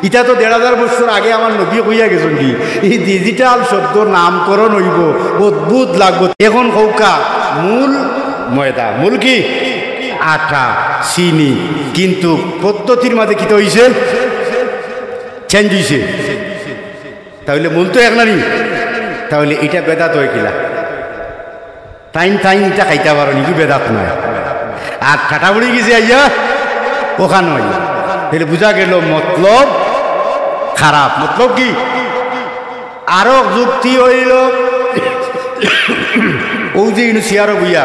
ইটা তো 1500 বছর আগে আমার নবী কইয়া গেছেন কি এই ডিজিটাল শব্দ নামকরণ হইব, অদ্ভুত লাগবে। এখন কৌকা মূল ময়দা, মূল কি আটা চিনি, কিন্তু পদ্ধতির মাঝে কিতা হইছে চেঞ্জ হইছে। তাহলে মূল তো এক নানি, তাহলে এটা বেদাত হয়ে কিলা টাইম টাইম এটা খাইতে পারো নাকি বেদাত নয়। আর ঠাটা পড়ে গেছে আইয়া ওখানে আইয়া, তাহলে বুঝা গেল মতলব খারাপ। মতলব কি আরো যুক্তি হইল ও যে ইউনিসিয়ারো বুইয়া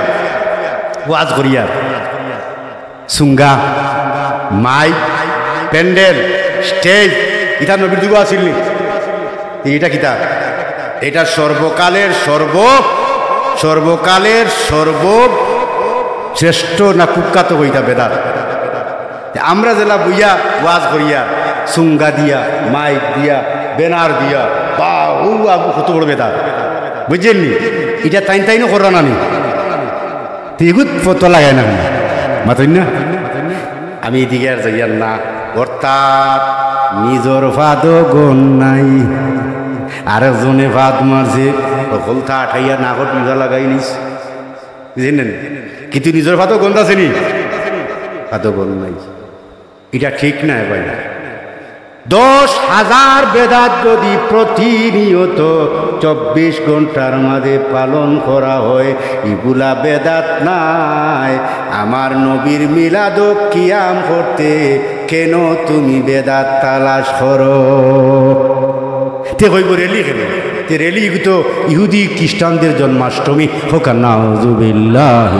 ওয়াজ করিয়া সুঙ্গা মাইক প্যান্ডেল স্টেজ ইটা নবীর যুগ আসিল। এটা কিতা এটা সর্বকালের শ্রেষ্ঠ না কুখ্যাত হইতা বেদাত। আমরা জেলা বুইয়া ওয়াজ করিয়া সুঙ্গা দিয়া মাইক দিয়া ব্যানার দিয়া বা ও আবু কত বড় বেদাত বুঝছেননি। এটা তাইন তাইনও করা নানি তেগুত ফটো লাগায় না মাতই না। আমি এদিকে আর যাইয়ার না, অর্থাৎ নিজর ভাদও গণ নাই, আরেকজনে ভাত মারছে সকলটা আঠাইয়া নাকত নিজা লাগাই নিস বুঝলেন, কিন্তু নিজের ভাতও গন্ধ আছে নি, ভাতও গন্ধ নাই। এটা ঠিক না ভাই। 10,000 বেদাত যদি প্রতিনিয়ত 24 ঘন্টার মাঝে পালন করা হয়, এগুলা বেদাত নাই। আমার নবীর মিলাদ কিয়াম করতে কেন তুমি বেদাত তালাশ করো? তে কইব রেলি কেন? তে রেলি তো ইহুদি খ্রিস্টানদের জন্মাষ্টমী হোক নাউযুবিল্লাহ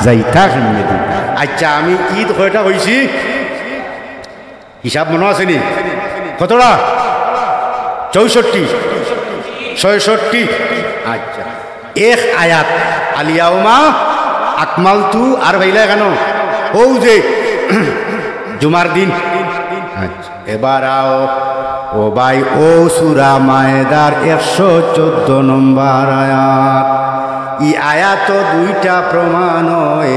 যাইতা কেমনে? আচ্ছা আমি ঈদ কয়টা হয়েছি হিসাব মনে আছে নি? কতটা? 64 66। আচ্ছা এক আয়াত আলিয়াউমা আকমালতু আর ভাইলা কেন ও যে জুমার দিন। আচ্ছা এবার আও ও ভাই ও সূরা মায়েদার 114 নম্বর আয়াত। এই আয়াত দুইটা প্রমাণ হয়,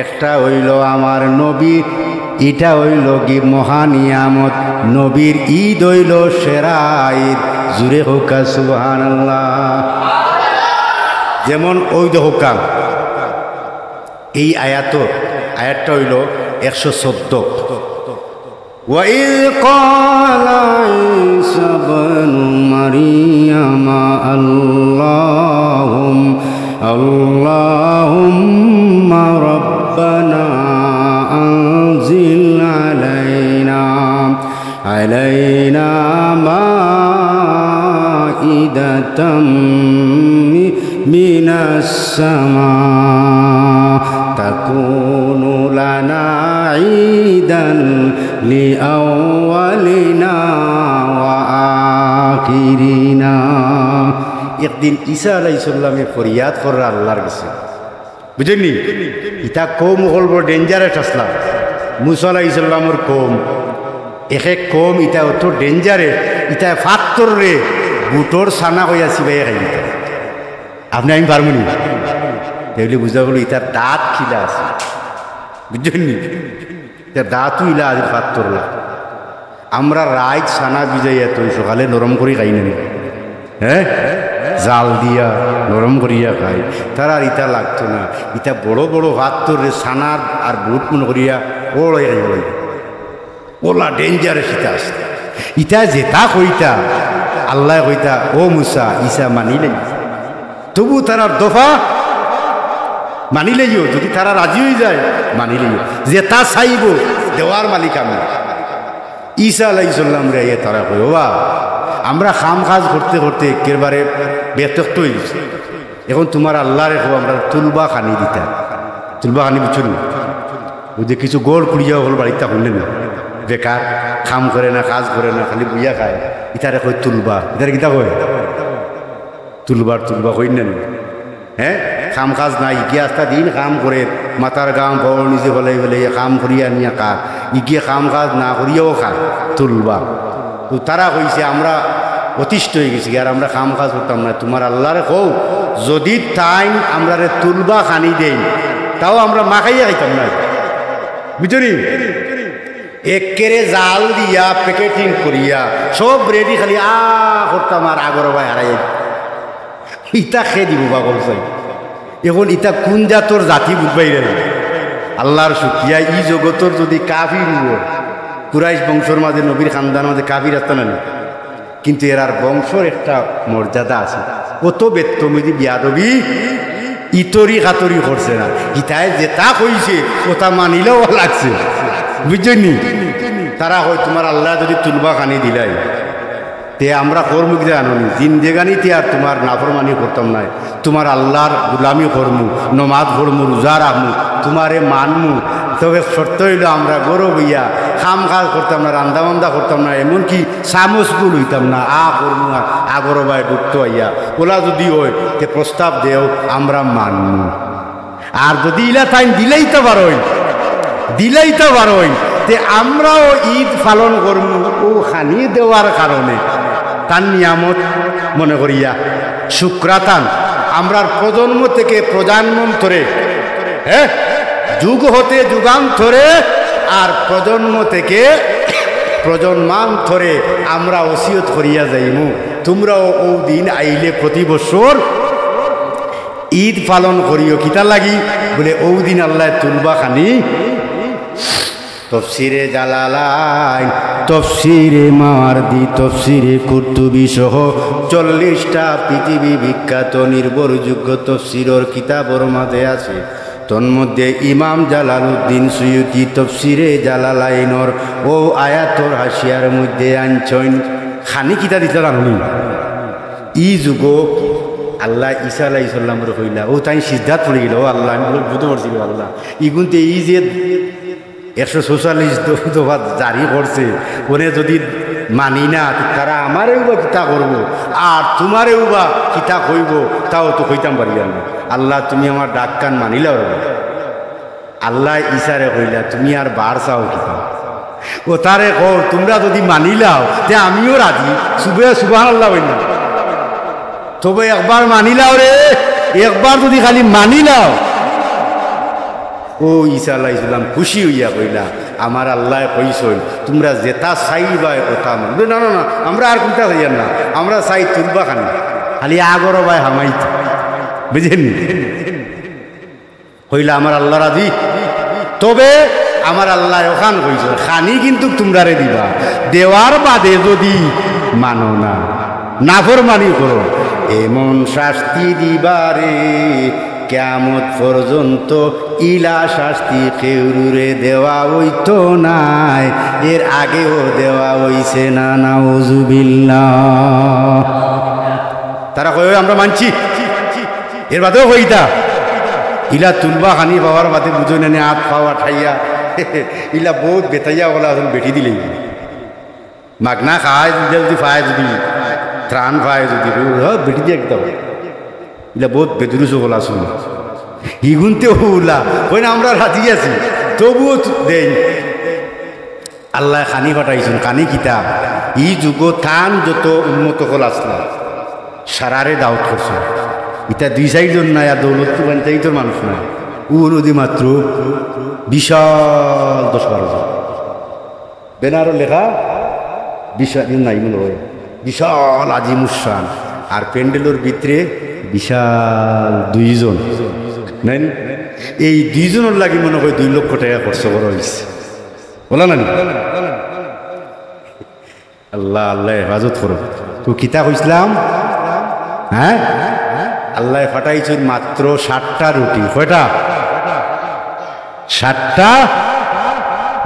একটা হইল আমার নবীর, এটা হইল কি মহানিয়ামত, নবীর ঈদ হইল সেরা ঈদ। জুড়ে হোকা সুবহানাল্লাহ। যেমন ওই হোকা এই আয়াতটা হইল 114। وَإِذْ قَالَ عِيسَى ابْنُ مَرْيَمَ اللهم ربنا أنزل علينا মাইদাতাম মিনাস সামা তাকুনু লানা ঈদান লিআওয়ালিনা ওয়া আখিরিনা। একদিন ঈসা আলাইহিস সালামে ফরিয়াদ কররা আল্লাহর কাছে, বুঝেননি? ইটা কৌম হল বড় ডেঞ্জারাস আসলাম। মুসা আলাইহিস সালামের কৌম, এক এক কৌম ইটা অত ডেঞ্জারে, ইটা ফাত্তর রে বুটোর সানা হইয়া সিবাই খাই। আপনি আমি পারবনি তাইলে বুঝা গেল ইটার দাঁত খিলা আছে, বুঝছেননি? ইটার দাঁতও ইলা আজ ফাত্তর লা। আমরা রাইত সানা ভিজাইয়া তো সকালে নরম করে খাই না, হ্যাঁ, জাল দিয়া নরম করিয়া খাই। তার আর ইটা লাগতো না। ইটা বড় বড় ফাত্তর রে সানার আর বুট মনে করিয়া ওড়াই খাই, ওলা ডেঞ্জারাস ইটা আছে। ইটা যেটা কইতা আল্লাহ কইতা ও মুসা ঈসা মানিলেন, তবু তারার দফা মানিলেইও, যদি তারা রাজি হয়ে যায় মানিলেইও, যে তা চাইব দেওয়ার মালিক আমি। ঈসা আলাইহিস সালাম রে তারা কই বাবা আমরা খাম কাজ করতে করতে একেবারে বেতক্ত হয়ে গেছি, এখন তোমার আল্লাহ রেখো আমরা তুলবা খানি দিতা। তুলবা খানি বুঝছো না? ওই যে কিছু গোড় কুড়িয়া হল বাড়িতে শুনলেন না, বেকার খাম করে না, কাজ করে না, খালি বুইয়া খায়, ইতারে কই তুলবা। ইতারে কিতা কয়? তুলবার তুলবা কই না, হ্যাঁ, খাম কাজ নাই। ইগিয়ে আস্তা দিন কাম করে মাথার গাম বড় নিজে বলে বলে কাম করিয়া নিয়ে খা, ইগিয়ে কাম কাজ না করিয়াও খা, তুলবা। তো তারা কইছে আমরা অতিষ্ঠ হয়ে গেছি আর আমরা কাম কাজ করতাম না, তোমার আল্লাহরে কও যদি টাইম আমরা রে তুলবা খানি দেই তাও আমরা মাখাইয়া খাইতাম না, বুঝলি? একেরে জাল দিয়া প্যাকেটিং করিয়া সব রেডি, খালি করতাম আর আগর ভাই হারাই ইটা খেয়ে দিব পাগল চাই। এখন ইটা কোন জাতর জাতি বুঝবাই রে? আল্লাহর শুকরিয়া ই জগতর যদি কাফির কুরাইশ বংশর মাঝে নবীর খানদানের মাঝে কাফির আসতে না, কিন্তু এরার বংশর একটা মর্যাদা আছে। কত বেত্তমিদি বিয়াদবি ইতরি খাতরি করছে না, ইটায় যেটা কইছে ওটা মানিলেও লাগছে, বুঝছেন? তারা হয় তোমার আল্লাহ যদি তুলবা খানি দিলাই তে আমরা কর্ম কি জানি জিন্দেগানিতে আর তোমার নাফরমানি করতাম না, তোমার আল্লাহর গুলামি করমু, নমাজ পড়মু, রোজা রাখমু, তোমারে মানমু। তবে শর্ত হইল আমরা গরব হইয়া খাম কাজ করতাম না, রান্দা বান্দা করতাম না, এমনকি চামচগুলো হইতাম না, করমু আর আগরবায় ডুবতো হইয়া। ওলা যদি হয় তে প্রস্তাব দেও আমরা মানমু। আর যদি ইলা টাইম দিলেই তো পারোই তে আমরাও ঈদ পালন করমু ও খানি দেওয়ার কারণে, তার নিয়ামত মনে করিয়া শুক্রাতান আমরার প্রজন্ম থেকে প্রজন্মান্তরে, হ্যাঁ, যুগ হতে যুগান্তরে আর প্রজন্ম থেকে প্রজন্মান্তরে আমরা ওসিয়ত করিয়া যাইমু তোমরাও ও দিন আইলে প্রতি বছর ঈদ পালন করিও। কিতা লাগি বলে ও দিন আল্লাহ তুলবা খানি। তফসিরে জালালাইন, তফসিরে মাওয়ারদি, তফসিরে কুরতুবি সহ 40টা পৃথিবী বিখ্যাত নির্ভরযোগ্য তফসিরের কিতাবর মাঝে আছে। তন্মধ্যে ইমাম জালালউদ্দিন সুয়ুতি তফসিরে জালালাইনর ও আয়াতর হাসিয়ার মধ্যে আনছেন খানি কিতা দিতে রাখুন। ই যুগ আল্লাহ ঈসা আলাইহিস সালামের কইলা ও তাই সিদ্ধাত পড়ে গেল, ও আল্লাহ আমি বুঝতে পারছিল আল্লাহ ইগুনতে এই যে 144 দফা জারি করছে, ওনে যদি মানি না তারা আমারেও বা কিতা করব আর তোমারেও বা কিতা কইব, তাও তো কইতাম পারি না। আল্লাহ তুমি আমার ডাক কান মানিলাও। আল্লাহ ঈসারে কইলা তুমি আর বার চাও কিতা? ও তারে কও তোমরা যদি মানিলাও তে আমিও রাজি, সুবহানাল্লাহ হইনা। তবে একবার মানিলাও রে, একবার যদি খালি মানিলাও। ও ঈসা আলাইহিস সালাম খুশি হইয়া কইলা আমার আল্লাহ কইছই তোমরা যেটা চাইবা ওটা মানবে। না না না আমরা আর কোনটা চাইয়ার না, আমরা চাই তুলবা খানি, খালি আগর ভাই হামাইতে, বুঝেন? কইলা আমার আল্লাহ রাজি। তবে আমার আল্লাহ ওখান কইছ খানি কিন্তু তোমরারে দিবা, দেওয়ার বাদে যদি মানো না, নাফরমানি করো, এমন শাস্তি দিবারে কিয়ামত পর্যন্ত ইলা শাস্তি কেউরে দেওয়া হইতো নাই, এর আগেও দেওয়া হইছে না। নাউজুবিল্লাহ। তারা কয় আমরা মানছি, এর বাদেও হইতা ইলা তুলবা খানি পাওয়ার বাদে বুঝো না হাত পাওয়া ঠাইয়া ইলা বহুত বেতাইয়া বলা আসলে বেটি দিলেই মাগনা খায় যদি পায়, যদি ত্রাণ পায়, যদি বেটি দিয়ে একদম ইলা বহুত বেদুরুসো বলা শুনি ইগুনতে ওলা ওই না আমরা রাজি আছি তবুও দেন। আল্লাহ খানি পাঠাইছেন, কানি কিতাব ই যুগ থান যত উন্নত হল আসলা সারারে দাওয়াত করছে। এটা 2-4 জন নাই, আর দৌলতপুর পঞ্চায়েতের মানুষ নাই, ও নদী মাত্র বিশাল 10-12 জন বেনারও লেখা বিশাল নাই মনে হয়, বিশাল আজিমুসান। আর প্যান্ডেলের ভিতরে বিশাল 2 জন নাই, এই 2 জনের লাগি মনে হয় 2 লক্ষ টাকা খরচ করা হয়েছে বলা না। আল্লাহ আল্লাহ হেফাজত করো। তো কিতা কইছিলাম, হ্যাঁ আল্লাহ ফাটাইছেন মাত্র 60টা রুটি। কয়টা? 60টা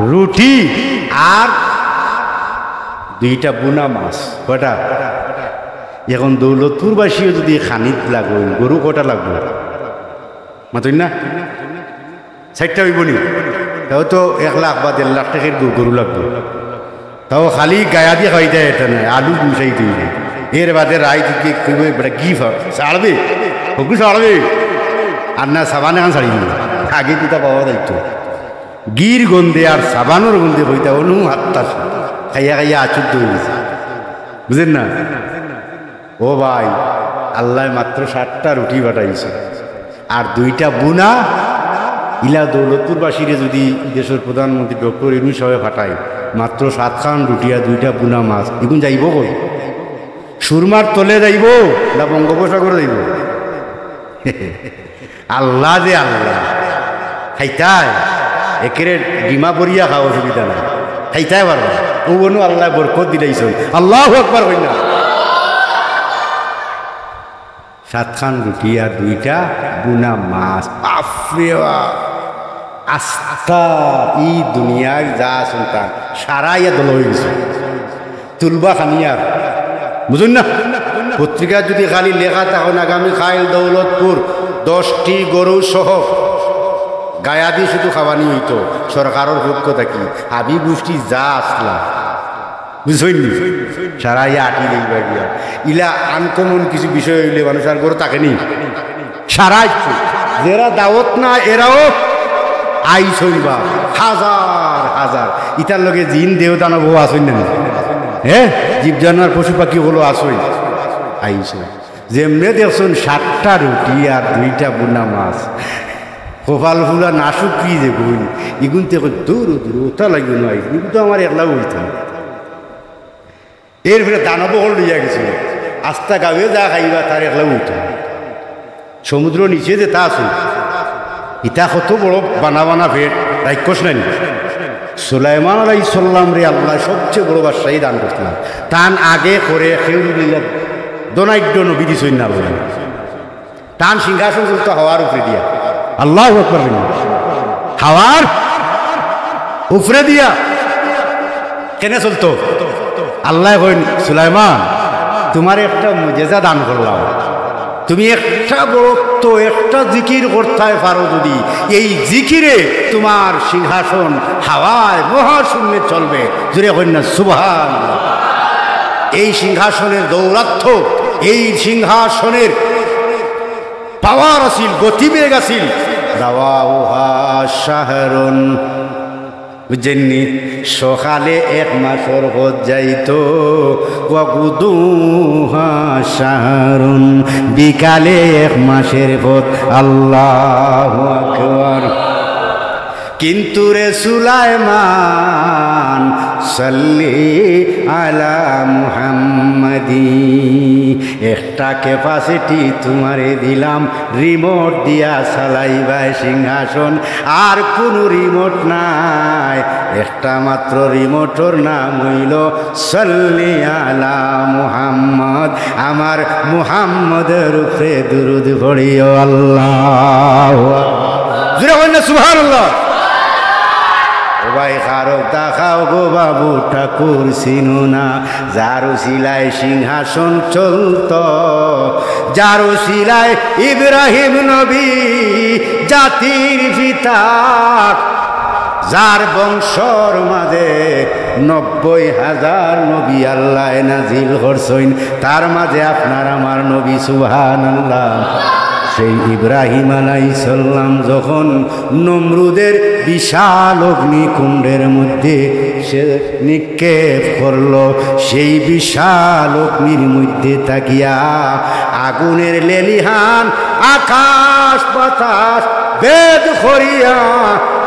রুটি আর 2টা বুনা মাছ। কয়টা? এখন দৌলতপুরবাসীও যদি খানিত লাগবে, গরু কটা লাগবে মাতই না? 60টা হইব নি? তাও তো 1 লাখ বা 1.5 লাখ টাকার গরু লাগবে। তাও খালি গায়া দিয়ে খাই দেয়, এটা নয় আলু গুছাই দিয়ে এর বাদে রায় দিকে গি ছাড়বে, হকু ছাড়বে আর না সাবান এখন ছাড়ি দিবে। আগে দুটা পাওয়া যাইতো গির গন্ধে আর সাবানোর গন্ধে হইতা অনু হাতটা খাইয়া খাইয়া আচুদ্ধ হয়ে গেছে, বুঝেন না? ও ভাই, আল্লাহ মাত্র 60টা রুটি পাঠাইছে আর 2টা বুনা। ইলা দৌলতপুরবাসীরে যদি দেশের প্রধানমন্ত্রী ডক্টর ইউনূস সাহেব ফাটায় মাত্র 7 খান রুটি আর 2টা বুনা মাছ, এগুন যাইব কই? সুরমার তলে যাইব না বঙ্গোপসাগরে যাইব? আল্লাহ যে আল্লাহ খাইতায় একেরে ডিমা পরিয়া খাওয়া অসুবিধা নাই, খাইতাই পারবা। ও বনু আল্লাহ বরকত দিলাইছেন, আল্লাহু আকবার হই না। 7 খান রুটি আর 2টা বুনা মাছ, বাপরে বাপ! আস্থা ই দুনিয়ায় যা সন্তান সারা ইয়া দল হয়ে গেছে তুলবা খানিয়ার, বুঝুন না? পত্রিকা যদি খালি লেখা তখন আগামী খাইল দৌলতপুর 10টি গরু সহ গায়াদি শুধু খাওয়ানি হইতো সরকারের পক্ষ থাকি, হাবি গোষ্ঠী যা আসলা বুঝছেন নি? সারা ইয়া আটি দেখবা গিয়া ইলা আনকমন কিছু বিষয় হইলে মানুষ আর গরু তাকে নি সারা যারা দাওয়াত না এরাও আই চলবা হাজার হাজার। ইটার লগে জিন দেহ দানব আসেন না, হ্যাঁ জীব জানোয়ার পশু পাখি হলো আসই আইছে। যেমনে দেখছেন 60টা রুটি আর 2টা বুনা মাছ, কপাল ফুলা নাশুক কি যে বই এগুন থেকে দূর দূর ওটা লাগবে নয়, কিন্তু আমার একলা বলতো এর ফলে দানব হল লইয়া গেছিল। আস্তা গাঁয়ে যা খাইবা তার একলা উঠতো। সমুদ্র নিচে যে তা আসুন ইটা কত বড় বানা বানা ভেট রাক্ষস নাই। সুলাইমান আলাইহিস সালাম রে আল্লাহ সবচেয়ে বড় বাদশাহী দান করছিলেন। তান আগে করে খেউরিয়া দোনাইড্য নবী দিছেন না বলেন, তান সিংহাসন চলতো হাওয়ার উপরে দিয়া। আল্লাহু আকবার! হাওয়ার উপরে দিয়া কেন চলতো? আল্লাহ কইন সুলাইমান তোমার একটা মুজিজা দান করলাম, তুমি একটা বরত্ব একটা জিকির করতে পারো, যদি এই জিকিরে তোমার সিংহাসন হাওয়ায় মহাশূন্যে চলবে। জুড়ে কন্যা সুবহানাল্লাহ! এই সিংহাসনের দৌরাত্ম্য, এই সিংহাসনের পাওয়ার আসিল, গতিবেগ আসিল। রাওয়াহুহা শাহরুন, বুঝেননি? সকালে 1 মাসের পথ যাইতো, ওয়াগুদুহা শাহরুন, বিকালে 1 মাসের পথ। আল্লাহু আকবার! কিন্তু রে সুলাইমান সাল্লি আলা মুহাম্মাদি, একটা ক্যাপাসিটি তোমারে দিলাম, রিমোট দিয়া চালাইবাই সিংহাসন। আর কোনো রিমোট নাই, একটা মাত্র রিমোটর নাম হইল সাল্লি আলা মুহাম্মদ। আমার মুহাম্মদের উপরে দুরূদ পড়িও। আল্লাহু আকবার! সুবহানাল্লাহ! ভাই খারক দেখাও গো বাবু, ঠাকুর চিনো না, যার সিলাই সিংহাসন চলত, যার ওসিলায় ইব্রাহিম নবী জাতির পিতা, যার বংশর মাঝে 90,000 নবী আল্লাহ নাজিল করছেন, তার মাঝে আপনার আমার নবী সুবহানাল্লাহ। সেই ইব্রাহিম আলাইহিস সালাম যখন নমরুদের বিশাল অগ্নিকুণ্ডের মধ্যে সে নিক্ষেপ করল, সেই বিশাল অগ্নির মধ্যে তাকিয়া আগুনের লেলিহান আকাশ বাতাস বেদ করিয়া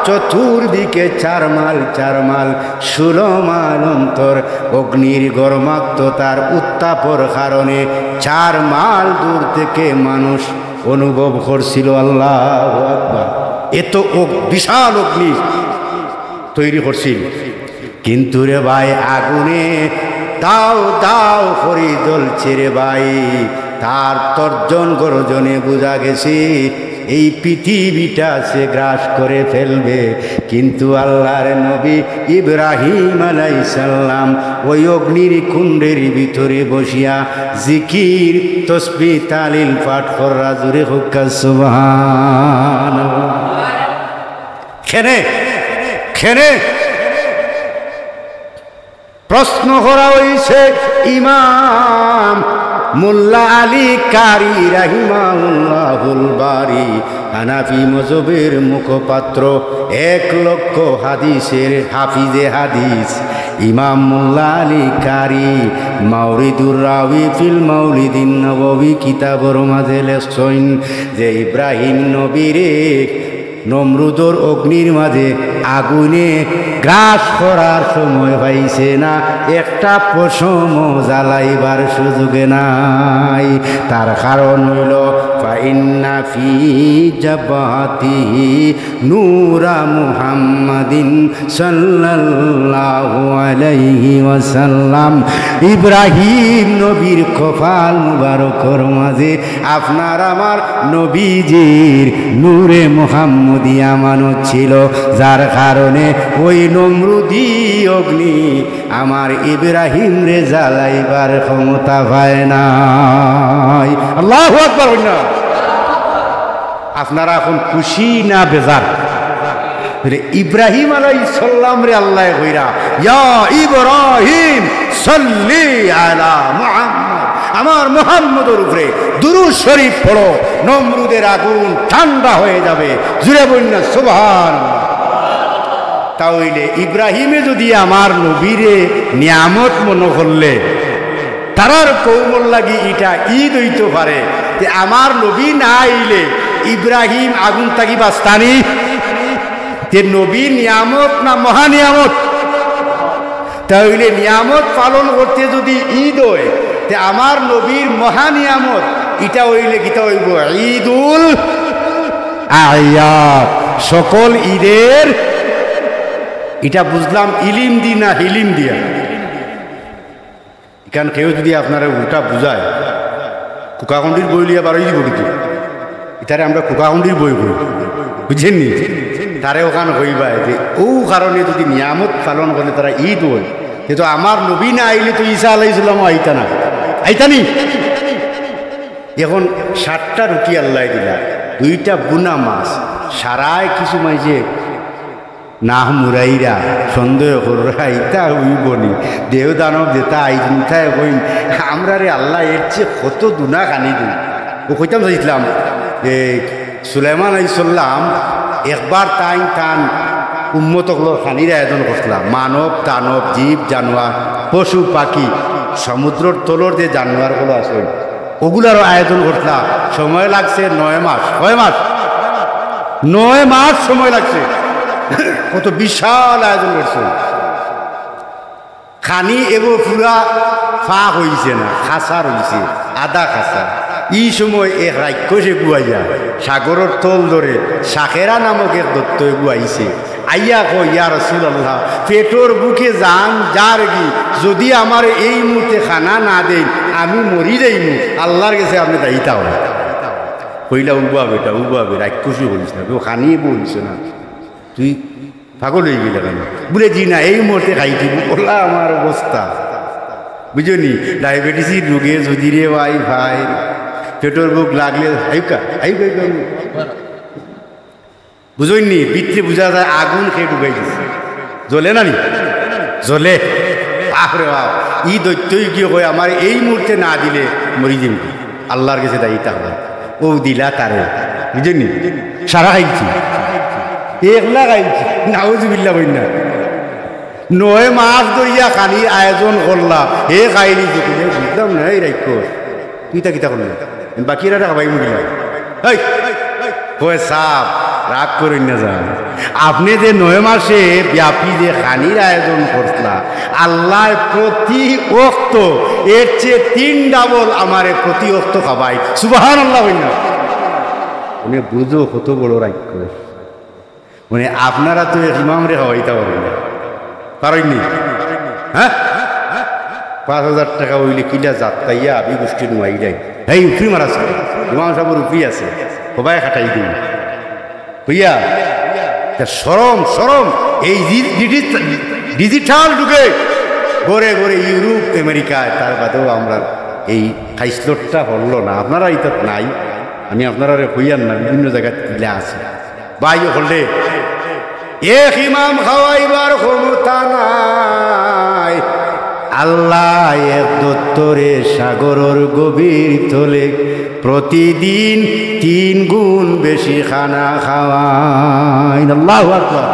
চতুর্দিকে 4 মাইল 4 মাইল 16 মাইল অন্তর অগ্নির গরমাক্ততার উত্তাপর কারণে 4 মাইল দূর থেকে মানুষ অনুভব করছিল। আল্লাহু আকবার, এত বিশাল অগ্নি তৈরি করছিল। কিন্তু রে ভাই, আগুনে দাও দাও করে জ্বলছে রে ভাই। তার তর্জন গর্জনে বোঝা গেছে এই পৃথিবীটা সে গ্রাস করে ফেলবে। কিন্তু আল্লাহর নবী ইব্রাহিম আলাইহিস সালাম ওই অগ্নির কুণ্ডের ভিতরে বসিয়া জিকির তসবিহ তালিল পাঠ করা, জুরে হোক সুবহানাল্লাহ। খেনে খেনে প্রশ্ন করা হয়েছে ইমাম মোল্লা আলী কারি রাহিমাহুল্লাহুল বারি, হানাফি মযহবের মুখপাত্র, 1 লক্ষ হাদিসের হাফিজে হাদিস ইমাম মোল্লা আলী কারি মাওরিদুর রাওয়ি ফিল মাউলিদিন নববী কিতাবর মাঝে লেখছেন যে ইব্রাহিম নবীরে নমরুদর অগ্নির মাঝে আগুনে গ্রাস করার সময় পাইছে না, একটা পশম জ্বালাইবার সুযোগে নাই। তার কারণ হইল ফাইন্না ফি জাবাতিহি নূরা মুহাম্মাদিন সাল্লাল্লাহু আলাইহি ওয়াসাল্লাম। ইব্রাহিম নবীর কপাল মুবারকর মাঝে আপনার আমার নবীজির নূরে মুহাম্মদি আমানত ছিল, যার কারণে ওই নমরুদি অগ্নি আমার ইব্রাহিম রে জ্বালাইবার ক্ষমতা পায় নাই। আল্লাহু আকবার। আপনারা এখন খুশি না বেজার? ইব্রাহিম আলাইহিস সালাম রে আল্লাহ কইরা ইয়া ইব্রাহিম সাল্লি আলা মুহাম্মদ, আমার মুহাম্মদের উপরে দুরূদ শরীফ পড়ো, নমরুদের আগুন ঠান্ডা হয়ে যাবে। জুড়ে বলুন না সুবহানাল্লাহ। তাহলে ইব্রাহিমে যদি আমার নবীরে নিয়ামত মনে করলে, তারার কৌমল লাগি এটা ঈদ হইতে পারে যে আমার নবী না আইলে ইব্রাহিম আগুন থাকি বাস্তানি, যে নবী নিয়ামত না মহা নিয়ামত? তাহলে নিয়ামত পালন করতে যদি ঈদ হয়, তে আমার নবীর মহা নিয়ামত এটা হইলে কিতা হইব? ঈদুল আয়াত। সকল ঈদের এটা বুঝলাম ইলিম দি না হিলিম দিয়া। কারণ কেউ যদি আপনারা উল্টা বুঝায়, কুকাকুন্ডির বই লিয়া বারোই দিব কিন্তু এটারে আমরা কুকাকুন্ডির বই করি, বুঝছেননি? তারে ওখানে হইবা যে ও কারণে যদি নিয়ামত পালন করে তারা ঈদ হয়, কিন্তু আমার নবী না আইলে তো ঈসা আলাইহিস সালাম আইতা না, আইতানি। এখন 7টা রুটি আল্লাহ দিলা, 2টা বুনা মাছ, সারায় কিছু মাইছে না মুরাইরা সন্দেহ কররা ইতা হইবনি দেহ দানব যেটা আইতায় কইন আমরা রে আল্লাহ এর চেয়ে কত দুনা কানি দিন। ও কইতাম চাইছিলাম যে সুলাইমান আলাইহিস সালাম একবার টান উম্মতগুলোর খানির আয়োজন করছিলাম, মানব দানব জীব জানোয়ার পশু পাখি সমুদ্রের তলর যে জানোয়ারগুলো আছে ওগুলারও আয়োজন করছিলাম। সময় লাগছে 9 মাস। কয় মাস? 9 মাস সময় লাগছে। কত বিশাল আয়োজন করছে। খানি এবং পুরা ফাঁক হয়েছে না, খাসার হয়েছে, আধা খাসা। এই সময় এক রাক্ষসে গুয়াইয়া সাগরের তল ধরে শাকেরা নামক এক দত্ত গুয়াইছে। আইয়া কই ইয়া রাসূলুল্লাহ, পেটর বুকে যান যার কি যদি আমার এই মুহূর্তে খানা না দেন আমি মরি যাইমু, আল্লাহর কাছে আপনি দায়িতা হবে। কইলা উবা বেটা উবাবে, রাক্ষসী বলিস না, কেউ খানিয়ে বলিস না, তুই পাগল হয়ে গেলে কেন? বলে জি না এই মুহূর্তে খাইছি। বললা আমার অবস্থা বুঝলি, ডায়াবেটিসের রোগে যদি রে ভাই পেটর বুক লাগলে আইকা আইকা বুঝইনি ভিতরে বুঝা যায় আগুন খেয়ে ডুবাই দিছে জ্বলে না নি জ্বলে বাপরে বাপ ই দৈত্যই গিয়ে কয় আমার এই মুহূর্তে না দিলে মরি যাবি আল্লাহর কাছে দায়িত্ব হবে ও দিলা তারে বুঝেননি সারা খাইছি একলা খাইছি নাউজুবিল্লাহ বইনা 9 মাস ধরিয়া খালি আয়োজন করলা হে খাইলি বুঝলাম না এই রাক্ষস তুই তা কিতা করলি বাকিরা খাবাই মুড়িলা এই কয় সাপ রাগ করেন না যান আপনি যে 9 মাসে ব্যাপী যে খানির আয়োজন করতলা আল্লাহ প্রতি ওক্ত এর চেয়ে 3 ডাবল আমারে প্রতি ওক্ত খাবাই সুবহানাল্লাহ বইনা উনি বুঝো কত বড় রাক্ষস মানে আপনারা তো ইমাম রে খাওয়াইতে পারবেন না পারেননি হ্যাঁ 5,000 টাকা হইলে কিলা যাত্রাইয়া আবি গোষ্ঠী নুয়াই যায় এই উফরি মারাছে ইমাম সাহেবের উফরি আছে সবাই খাটাই দিন হইয়া সরম সরম এই ডিজিটাল যুগে গড়ে গড়ে ইউরোপ আমেরিকায় তার বাদেও আমরা এই খাইসলটটা হলো না আপনারা এটা নাই আমি আপনারা হইয়ান না বিভিন্ন জায়গায় কিলা আছে বাই হলে এক ইমাম খাওয়াইবার ক্ষমতা নাই আল্লাহ এক দত্তরে সাগরের গভীর তলে প্রতিদিন 3 গুণ বেশি খানা খাওয়ায় আল্লাহু আকবার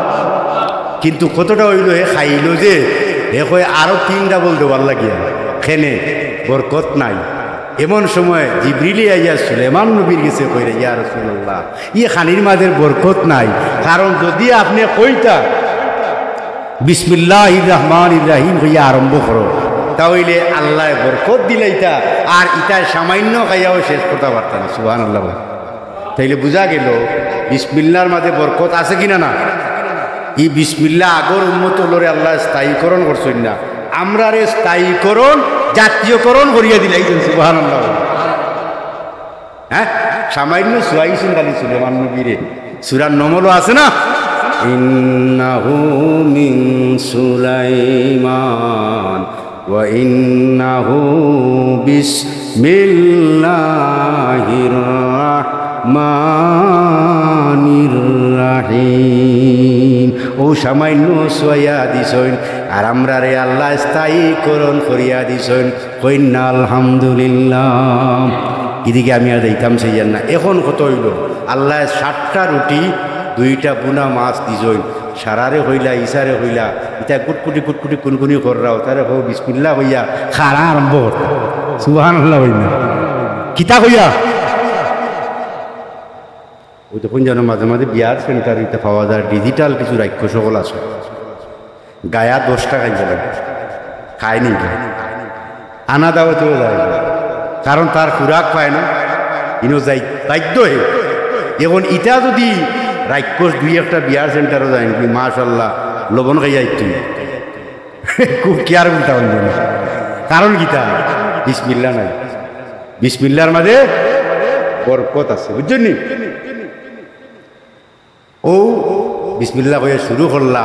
কিন্তু কতটা হইল হে খাইল যে হে কয় আরো 3টা বলতে ভাল লাগিয়া খেনে বরকত নাই এমন সময় জিবরিলি আইয়া সুলাইমান নবীর কাছে কইরা ইয়া রাসূলুল্লাহ ই খানির মাঝের বরকত নাই কারণ যদি আপনি কইতা বিসমিল্লাহির রহমানির রহিম হইয়া আরম্ভ করো তাহলে আল্লাহ বরকত দিলাইতা আর ইটা সামান্য খাইয়াও শেষ করতে পারত না সুবহানাল্লাহ তাইলে বুঝা গেল বিসমিল্লাহর মাঝে বরকত আছে কিনা না এই বিসমিল্লাহ আগর উম্মত লরে আল্লাহ স্থায়ীকরণ করছেন না আমরা রে স্থায়ীকরণ জাতীয়করণ করিয়া দিলাইছেন সুবহানাল্লাহ হ্যাঁ সামান্য সুয়াইছেন খালি সুলাইমান নবীরে সূরার নমলও আছে না ইন্নাহু মিন সুলাইমান ওয়া ইন্নাহু বিসমিল্লাহির রাহমানির রাহিম ও সামান্য সোয়া দিছেন আর আমরা রে আল্লাহ স্থায়ীকরণ করিয়া দিছেন কইনা আলহামদুলিল্লাহ এদিকে আমি আর দিতাম সেইয়ার না এখন কত হইল আল্লাহ 7টা রুটি 2টা বুনা মাছ দিছেন সারারে হইলা ইসারে হইলা ইটা কুটকুটি কুটকুটি কুনকুনি কররাও তারে হো বিসমিল্লাহ হইয়া খানা আরম্ভ করত সুবহানাল্লাহ হইনা কিতা হইয়া ওই তখন যেন মাঝে মাঝে বিয়ার সেন্টার ইতে পাওয়া যায় ডিজিটাল কিছু রাক্ষ্য সকল আছে গায়া 10 টাকা যাবে খায়নি আনা দাওয়াতেও যায় কারণ তার খুরাক পায় না ইনো যাই বাধ্য হয়ে এখন ইটা যদি রাক্ষস 2-1টা বিয়ার সেন্টারও যায় মাশাল্লাহ লবণ খাইয়া তুমি খুব কেয়ার বলতে পারবে না কারণ গীতা বিসমিল্লাহ নাই বিসমিল্লাহর মাঝে বরকত আছে বুঝছেন ও বিসমিল্লাহ হয়ে শুরু করলা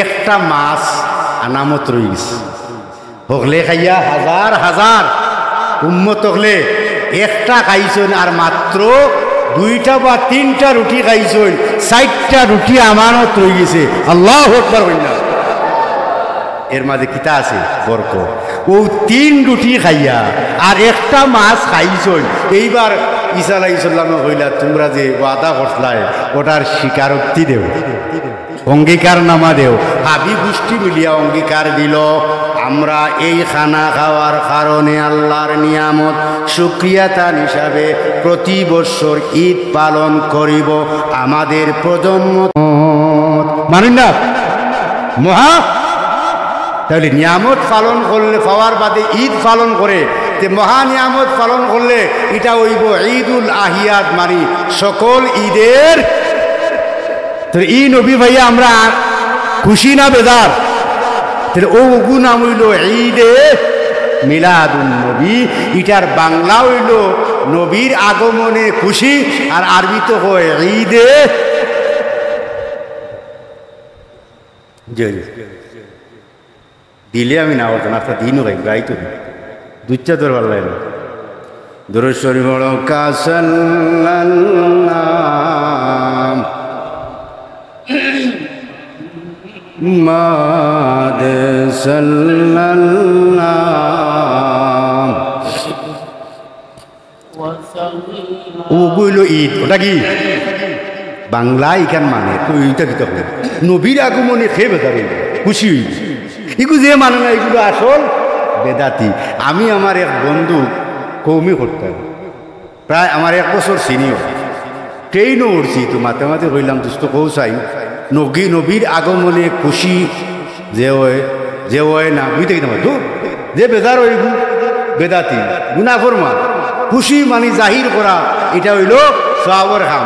একটা মাছ আনামত রয়ে গেছে হকলে খাইয়া হাজার হাজার উম্মত হকলে একটা খাইছেন আর মাত্র 2টা বা 3টা রুটি খাইছেন 60টা রুটি আমানত রয়ে গেছে আল্লাহু আকবার বললা এর মাঝে কিতা আছে বরকত ও 3 রুটি খাইয়া আর একটা মাছ খাইছেন এইবার ঈসা আলাইহিস সালাম কইলা তোমরা যে ওয়াদা করছলাই ওটার স্বীকারোক্তি দেও অঙ্গীকার নামা দেও হাবি গোষ্ঠী মিলিয়া অঙ্গীকার দিল আমরা এই খানা খাওয়ার কারণে আল্লাহর নিয়ামত শুকরিয়াতান হিসাবে প্রতি বছর ঈদ পালন করিব আমাদের প্রজন্ম মানেন না মহা তাহলে নিয়ামত পালন করলে পাওয়ার বাদে ঈদ পালন করে তে মহা নিয়ামত পালন করলে এটা হইব ঈদুল আহিয়াত মানে সকল ঈদের তাহলে ই নবী ভাইয়া আমরা খুশি না বেজার তাহলে ও নাম হইল ঈদে মিলাদুন নবী এটার বাংলা হইল নবীর আগমনে খুশি আর আরবিতে হয় ঈদে দিলে আমি না বলতাম একটা দিনও ভাই গাইতো দুচ্চা তোর ভালো লাগে দুরূদ শরীফ পড়ো কা সাল্লাল্লাহু মাদ সাল্লাল্লাহু ওগুলো ঈদ ওটা কি বাংলা ইখান মানে ওইটা কি তখন নবীর আগমনে খেয়ে বেদাবে খুশি হইবে এগুলো যে মানে না এগুলো আসল বেদাতি। আমি আমার এক বন্ধু কৌমি করতাম, প্রায় আমার 1 বছর সিনিয়র, ট্রেনও উঠছি তো মাতে মাতে কইলাম দুষ্ট কৌ চাই নবীর আগমনে খুশি যে হয় না বুঝতে কি তোমার যে বেদার হইব বেদাতি গুনা ফরমা। খুশি মানে জাহির করা এটা হইল সওয়াবের কাম।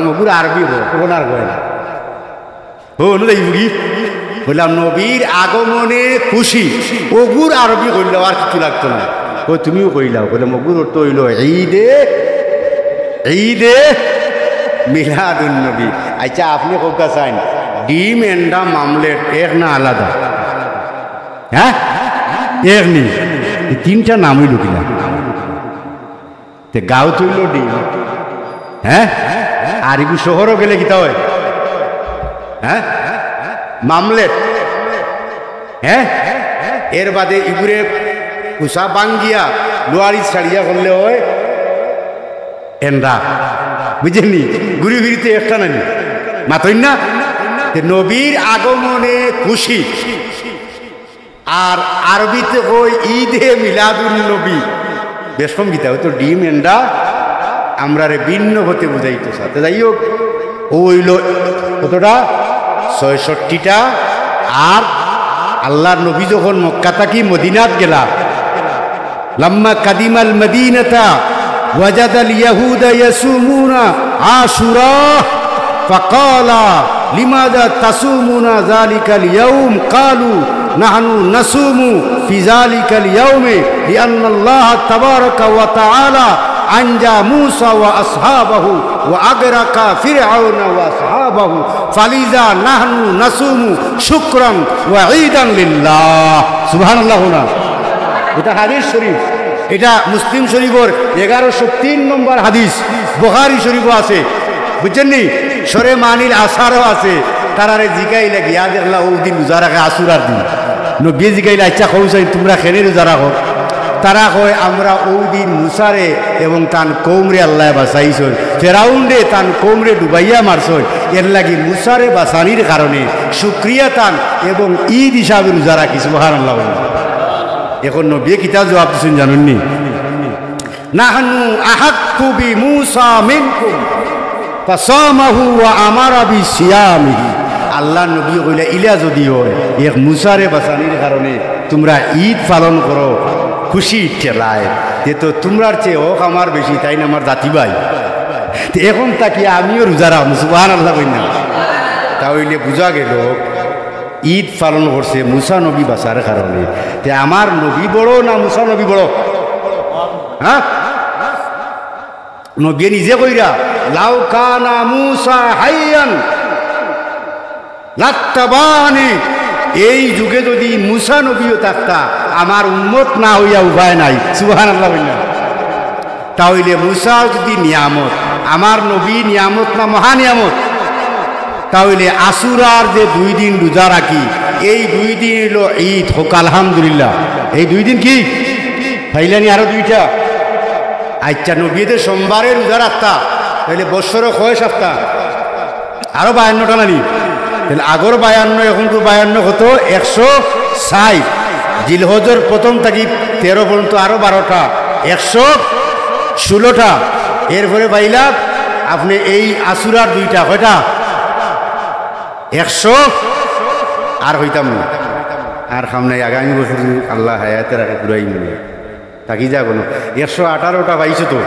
মগুর আরবি হোনার হয় না বললাম নবীর আগমনে খুশি ওগুর আরবি কইল আর কিছু লাগতো না। ও তুমিও কইলাও বলে মগুর অর্থ হইল ঈদে মিলাদুন নবী। আচ্ছা আপনি কোকা চাইন ডিম এন্ডা মামলেট এক না আলাদা? হ্যাঁ এক নি 3টা নাম হইল কিনা গাঁও তৈল ডিম। হ্যাঁ আর এগুলো শহরও গেলে কিতা হয়? হ্যাঁ মামলেট। হ্যাঁ এর বাদে ইগুরে কুসা বাঙ্গিয়া লোয়ারি ছাড়িয়া করলে হয় এন্ডা, বুঝেননি? ঘুরি ফিরিতে একটা নানি মাতই না নবীর আগমনে খুশি। আর আরবিতে কই ঈদে মিলাদুন নবী। বেশ কম গীতা হয়তো ডিম এন্ডা আমরা রে ভিন্ন হতে বুঝাইতো সাথে। যাই হোক ও হইল কতটা 66টা। আর আল্লাহর নবী যখন মক্কা থাকি মদিনাত গেলা, লাম্মা কাদিমাল মদিনাতা ওয়াজাদাল ইয়াহুদা ইয়াসুমুনা আশুরা ফাকালা লিমাযা তাসুমুনা যালিকাল ইয়াউম ক্বালু নাহনু নাসুমু ফি যালিকাল ইয়াউমি লিআন্নাল্লাহ তাবারাকা ওয়া তাআলা আনজা মূসা ওয়া আসহাবাহু ওয়া আগরাকা ফিরআউনা ওয়া আসহাবাহু ফালিজা নাহনু নাসুমু শুকরান ওয়া ঈদান লিল্লাহ। সুবহানাল্লাহ। না এটা হাদিস শরীফ, এটা মুসলিম শরীফের 1103 নম্বর হাদিস, বুখারী শরীফও আছে, বুঝছেননি? সরে মানির আসারও আছে। তারারে জিগাইলে গিয়া দেখলা ও দিন রোজা রাখে আসুরার দিন। নবী জিগাইলে আচ্ছা কৌসাই তোমরা খেনে রোজা রাখো? তারা কয় আমরা ওই দিন মুসারে এবং তান কৌমরে আল্লাহ বাঁচাইছই, ফেরাউন্ডে তান কৌমরে ডুবাইয়া মারছই। এর লাগি মুসারে বাঁচানির কারণে শুক্রিয়া তান এবং ঈদ হিসাবে রোজা রাখি। সুবহানাল্লাহ। এখন নবী কিতাব জবাব দিচ্ছেন জানেননি? নাহনু আহাক্কু বি মূসা মিনকুম ফাসামাহু ওয়া আমারা বিসিয়ামিহি। আল্লাহ নবী কইলা ইলা যদি হয় এক মুসারে বাঁচানির কারণে তোমরা ঈদ পালন করো খুশি ঠেলায়, যে তো তোমরার চেয়ে হোক আমার বেশি, তাই না আমার জাতি ভাই। এখন তাকে আমিও রোজা রাখবো। সুবহানাল্লাহ। কই না তাহলে বুঝা গেল ঈদ পালন করছে মুসা নবী বাঁচার কারণে। তে আমার নবী বড় না মুসা নবী বড়? হ্যাঁ নবী নিজে কইরা লাউ কানা মুসা হাইয়ান লাত্তাবানি। এই যুগে যদি মুসা নবীও থাকতা আমার উম্মত না হইয়া উপায় নাই। সুবহানাল্লাহ। তাহলে মুসা যদি নিয়ামত, আমার নবী নিয়ামত না মহা নিয়ামত? তাহলে আসুরার যে 2 দিন রোজা রাখি, এই 2 দিন হলো ঈদ হোক আলহামদুলিল্লাহ। এই 2 দিন কি ফাইলানি আরো 2টা? আচ্ছা নবীদের সোমবারে রোজা রাখতা তাহলে বৎসরও কয় সপ্তাহ? আরো 52টা নানি। তাহলে আগর 52 এখন তো 52 হতো 160। জিলহজের প্রথম থাকি 13 পর্যন্ত আরো 12টা, 116টা। এরপরে পাইলা আপনি এই আসুরার 2টা, কয়টা? 100 আর হইতাম না আর সামনে আগামী বছর আল্লাহ হায়াতে রাখে ঘুরাই মনে থাকি যা কোনো 118টা পাইছো তো।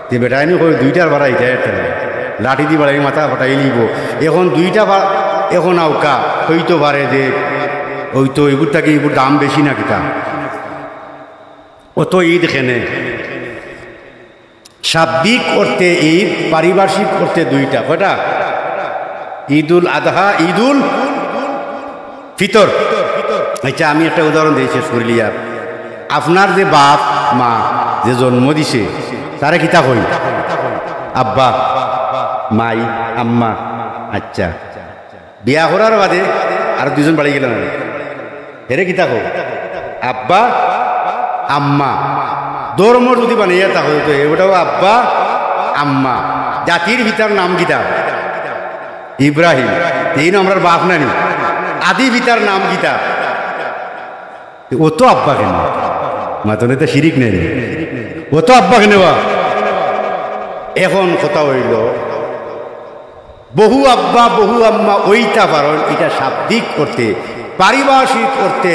যে বেটাইনি কই 2টার ভাড়া এটা লাঠি দি বাড়াই মাথা ফাটাই লিব। এখন 2টা এখন আউকা হইতো পারে যে ওই তো এগুর থাকি এগুর দাম বেশি না কিতা অত ঈদ খেনে শাব্দিক অর্থে ঈদ, পারিভাষিক অর্থে 2টা। কয়টা? ঈদুল আদহা, ঈদুল ফিতর। আচ্ছা আমি একটা উদাহরণ দিয়ে শেষ করিলি। আপনার যে বাপ মা যে জন্ম দিছে তারে কিতা কই আব্বা মাই আম্মা আচ্ছা বিয়া করার বাদে আর দুজন বাড়ি গেলেন হেরে কিতা কো আব্বা আম্মা ধর্ম যদি বানিয়ে তাহলে তো ওটাও আব্বা আম্মা জাতির ভিতর নাম কিতা ইব্রাহিম এই আমরা বাপ নানি আদি পিতার নাম গীতা ও তো আব্বা কেন মাতনে তো শিরিক নেই ও তো আব্বা কেন এখন কথা হইল বহু আব্বা বহু আম্মা ওইটা পারণ এটা শাব্দিক করতে পারিভাষিক করতে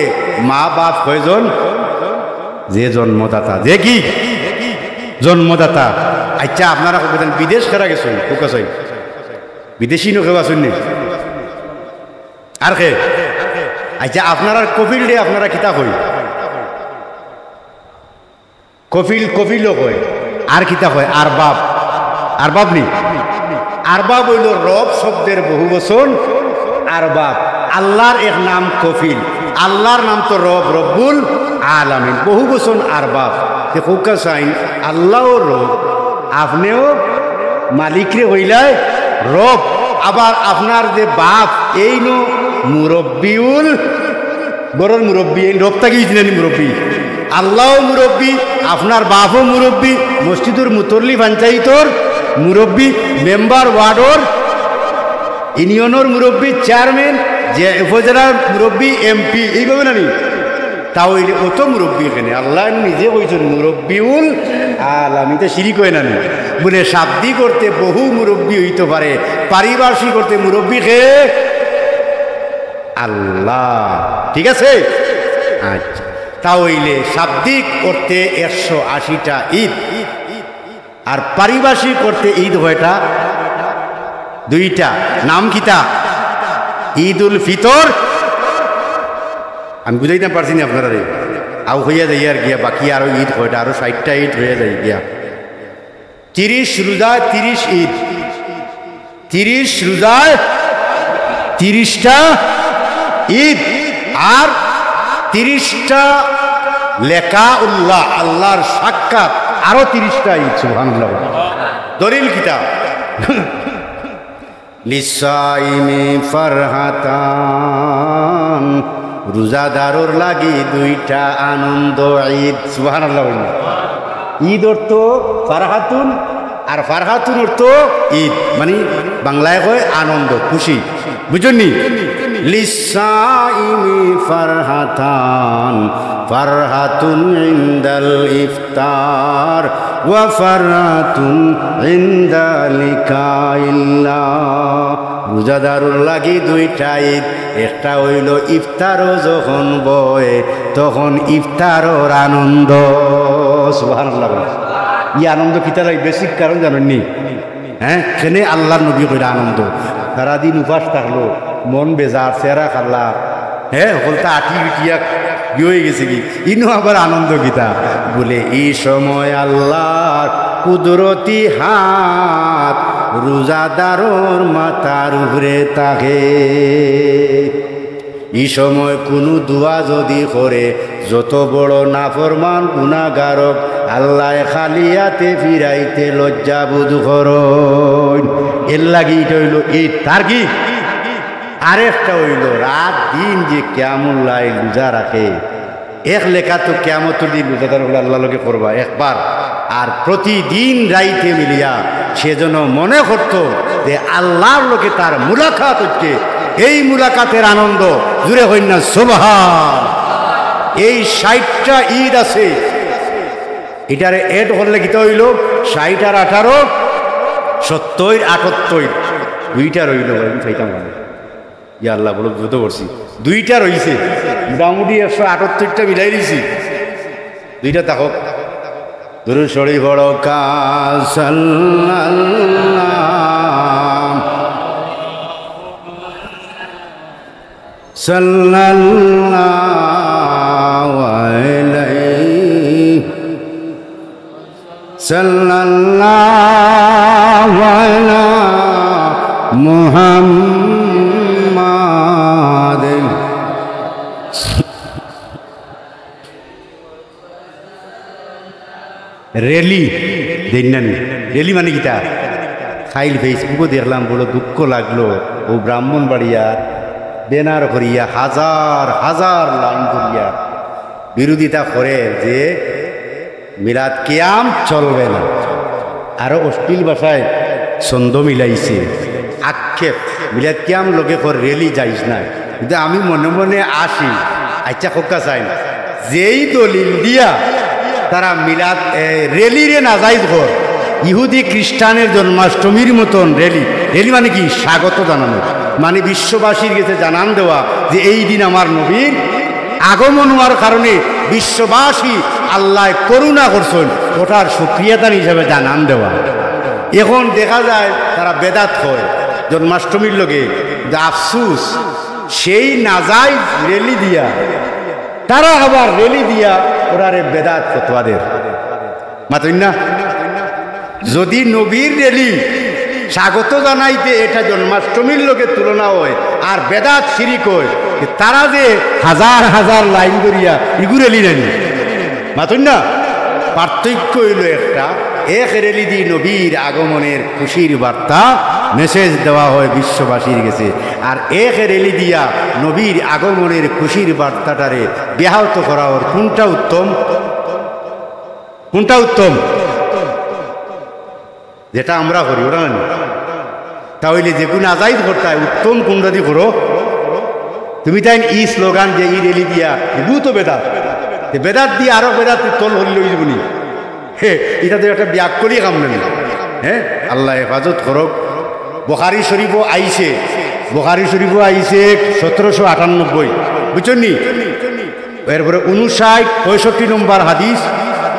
মা বাপ কয়জন যে জন্মদাতা যে কি জন্মদাতা আচ্ছা আপনারা বিদেশ খেরা গেছেন কোকাছই বিদেশি নৌকে আসুন আর কে আচ্ছা আপনারা কপিল ডে আপনারা কিতাব হই কপিল কপিলও কয় আর কিতাব হয় আরবাব আরবাব নি আরবাব হইল রব শব্দের বহু বচন আরবাব আল্লাহর এক নাম কপিল আল্লাহর নাম তো রব রব্বুল আলামিন বহু বচন আরবাব কোকা সাইন আল্লাহও রব আপনিও মালিকরে হইলায় রব আবার আপনার যে বাপ এই নো মুরব্বিউল বড় মুরব্বী এই রবটা কি চিনেন মুরব্বী আল্লাহও মুরব্বী আপনার বাপও মুরব্বী মসজিদুর মুতল্লি পঞ্চায়েতর মুরব্বী মেম্বার ওয়ার্ডর ইউনিয়নের মুরব্বী চেয়ারম্যান যে উপজেলার মুরব্বী এমপি এইভাবে নানি তাও ও তো মুরব্বী এখানে আল্লাহ নিজে কইছেন মুরব্বিউল আলামিন তো শিরিক হয় না বলে শাব্দিক করতে বহু মুরব্বী হইতে পারে পারিভাষিক করতে মুরব্বী কে আল্লাহ ঠিক আছে আচ্ছা তাহলে শাব্দিক করতে 180টা ঈদ আর পারিভাষিক করতে ঈদ হয়টা দুইটা নাম কিতা ঈদ উল ফিতর আমি বুঝাইতে পারছি না আপনারা আও হইয়া যাই আর গিয়া বাকি আরো ঈদ কয়টা আরো 60টা ঈদ হয়ে যায় গিয়া 30 রোজা 30 ঈদ 30 রোজায় 30টা ঈদ আর 30টা লেখা উল্লাহ আল্লাহর সাক্ষাৎ আরো 30টা ঈদ সুবহানাল্লাহ দলিল কিতাব লিসাইমি ফারহাতান রোজাদারর লাগি দুইটা আনন্দ ঈদ সুবহানাল্লাহ ঈদ অর্থ ফারহাতুন আর ফারহাতুন অর্থ ঈদ মানে বাংলায় কয় আনন্দ খুশি বুঝুননি লিসাইমি ফারহাতান ফারহাতুন ইনদাল ইফতার ওয়া ফারহাতুন ইনদা লিকাইল্লাহ রোজাদারুর লাগি দুইটা ঈদ একটা হইল ইফতারও যখন বয় তখন ইফতারর আনন্দ সুবহানাল্লাহ ই আনন্দ কিতা লাগে বেসিক কারণ জানেননি হ্যাঁ সেনে আল্লাহর নবী কইরা আনন্দ সারাদিন উপাস থাকলো মন বেজার চেহারা খাল্লা হ্যাঁ হলতা আটি বিটিয়া কি হয়ে গেছে কি ইনো আবার আনন্দ গীতা বলে এই সময় আল্লাহর কুদরতি হাত রোজাদারর মাথার উপরে থাকে এই সময় কোনো দোয়া যদি করে যত বড় নাফরমান গুনাহগারক আল্লাহ খালিয়াতে ফিরাইতে লজ্জা বোধ করেন এর লাগি এটা হইল ঈদ তার কি আরেকটা হইল রাত দিন যে কিয়ামুল লাইল রোজা রাখে এক লেখা তো কিয়ামতের দিন রোজাদার হলে আল্লাহ লোকে করবা একবার আর প্রতিদিন রাইতে মিলিয়া সেজন্য মনে করত যে আল্লাহর লোকে তার মুলাকাত হচ্ছে এই মুলাকাতের আনন্দ জুড়ে হইন না সুবহান এই 60টা ঈদ আছে এটারে এড করলে কিতা হইল 60 আর 18 70 78 দুইটা রইল খাইতাম ইয়া আল্লাহ বলো দ্রুত করছি দুইটা রইছে মোটামুটি 178টা মিলাই দিছি দুইটা থাকক দুরূদ শরীফ পড়ো কা সাল্লাল্লাহু আলাইহি সাল্লাল্লাহু আলা মুহাম্মাদ রেলি দেখানি রেলি মানে কিটা খাইল ফেসবুকও দেখলাম বড় দুঃখ লাগলো ও ব্রাহ্মণবাড়িয়া বেনার করিয়া হাজার হাজার লাইন করিয়া বিরোধিতা করে যে মিলাদ কিয়াম চলবে না আরো অশ্লীল ভাষায় ছন্দ মিলাইছে আক্ষেপ মিলাদ কিয়াম লোকে কর রেলি যাইস না কিন্তু আমি মনে মনে আসি আচ্ছা খোকা চাই যেই দলিল দিয়া তারা মিলাদ রেলিরে না যাইজ কর ইহুদি খ্রিস্টানের জন্মাষ্টমীর মতন রেলি রেলি মানে কি স্বাগত জানানো মানে বিশ্ববাসীর কাছে জানান দেওয়া যে এই দিন আমার নবীর আগমন হওয়ার কারণে বিশ্ববাসী আল্লাহ করুণা করছেন ওটার সুক্রিয়াদান হিসাবে জানান দেওয়া এখন দেখা যায় তারা বেদাত হয় জন্মাষ্টমীর লগে আফসুস সেই নাজাইজ রেলি দিয়া তারা আবার রেলি দিয়া ওরারে বেদাত ফতোয়াদের মাতই না যদি নবীর রেলি স্বাগত জানাইতে এটা জন্মাষ্টমীর লোকের তুলনা হয় আর বেদাত শিরিক হয় তারা যে হাজার হাজার লাইন করিয়া ইগু রেলি নেন মাতই না পার্থক্য হইল একটা এক রেলি দি নবীর আগমনের খুশির বার্তা মেসেজ দেওয়া হয় বিশ্ববাসীর কাছে আর এক রেলি দিয়া নবীর আগমনের খুশির বার্তাটারে ব্যাহত করা ওর কোনটা উত্তম কোনটা উত্তম যেটা আমরা করি ওরা না তাহলে যে কোনো আজাইদ করতে উত্তম কোনটা দিয়ে করো তুমি তাই ই স্লোগান যে ই রেলি দিয়া এগুলো তো বেদাত বেদাত দিয়ে আরো বেদাত তল হল যাবনি হে এটা তো একটা ব্যাগ করিয়ে কাম নেই হ্যাঁ আল্লাহ হেফাজত করক বুখারী শরীফও আইছে বুখারী শরীফও আইছে 1798 বুঝছেন নি এরপরে 59-65 নম্বর হাদিস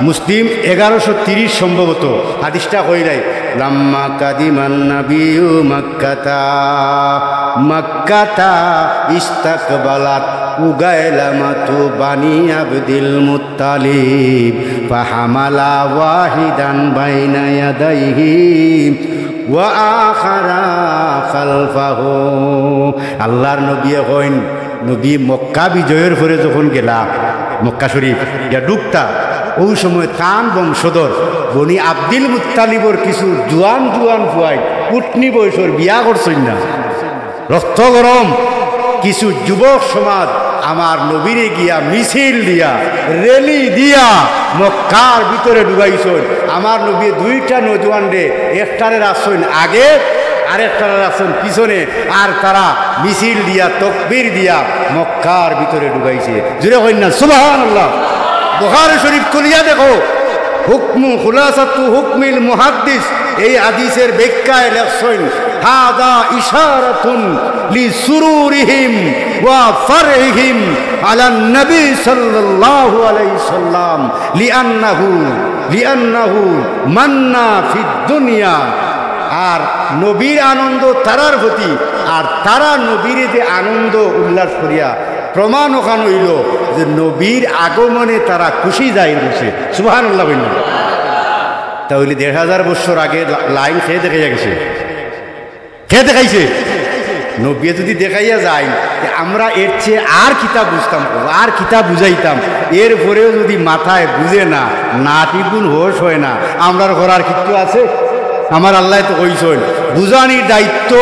মুসলিম 1130 সম্ভবত হাদিসটা কই নাই লাম্মা কাদিমান নাবিয়্যু মাক্কাতা ইস্তাকবালাত উগাইলামাতু বানি আবদিল মুত্তালিব ফাহামালা ওয়াহিদান বাইনা ইয়াদাইহি ওয়া আখারা খালফাহু আল্লাহর নবী কইন নবী মক্কা বিজয়ের পরে যখন গেলা মক্কা শরীফ ইয়া ডুবতা ওই সময় তান বংশধর বনি আব্দুল মুত্তালিবর কিছু জুয়ান জুয়ান ফুয়াই পুটনি বয়সর বিয়া করছেন না রক্ত গরম কিছু যুবক সমাজ আমার নবীরে গিয়া মিছিল দিয়া রেলি দিয়া মক্কার ভিতরে ঢুকাইছেন আমার নবী দুইটা নজওয়ান রে একটারে রাখছেন আগে আরেকটারে রাখছেন পিছনে আর তারা মিছিল দিয়া তাকবীর দিয়া মক্কার ভিতরে ঢুকাইছে জুড়ে হইন না সুবহানাল্লাহ বুখারী শরীফ খুলিয়া দেখো হুকমু খুলাসাতু হুকমিল মুহাদ্দিস এই হাদিসের ব্যাখ্যায় লেখছেন হাদা ইশারাতুন লিসুরুরিহিম ওয়া ফারহিম আলা নবী সাল্লাল্লাহু আলাইহি সাল্লাম লিআন্নাহু মান্না ফিদ দুনিয়া আর নবীর আনন্দ তারার প্রতি আর তারা নবীর যে আনন্দ উল্লাস করিয়া প্রমাণ ওখানে হইল যে নবীর আগমনে তারা খুশি যায় বসে সুবহানাল্লাহ বলল তাহলে 1500 বছর আগে লাইন খেয়ে দেখা গেছে খেয়ে দেখাইছে নবী যদি দেখাইয়া যায় আমরা এর চেয়ে আর কিতাব বুঝতাম আর কিতাব বুঝাইতাম এরপরেও যদি মাথায় বুঝে না টিপুন হোশ হয় না আমরার ঘরার কিছু আছে আমার আল্লাহ তো কইছেন বুঝানির দায়িত্ব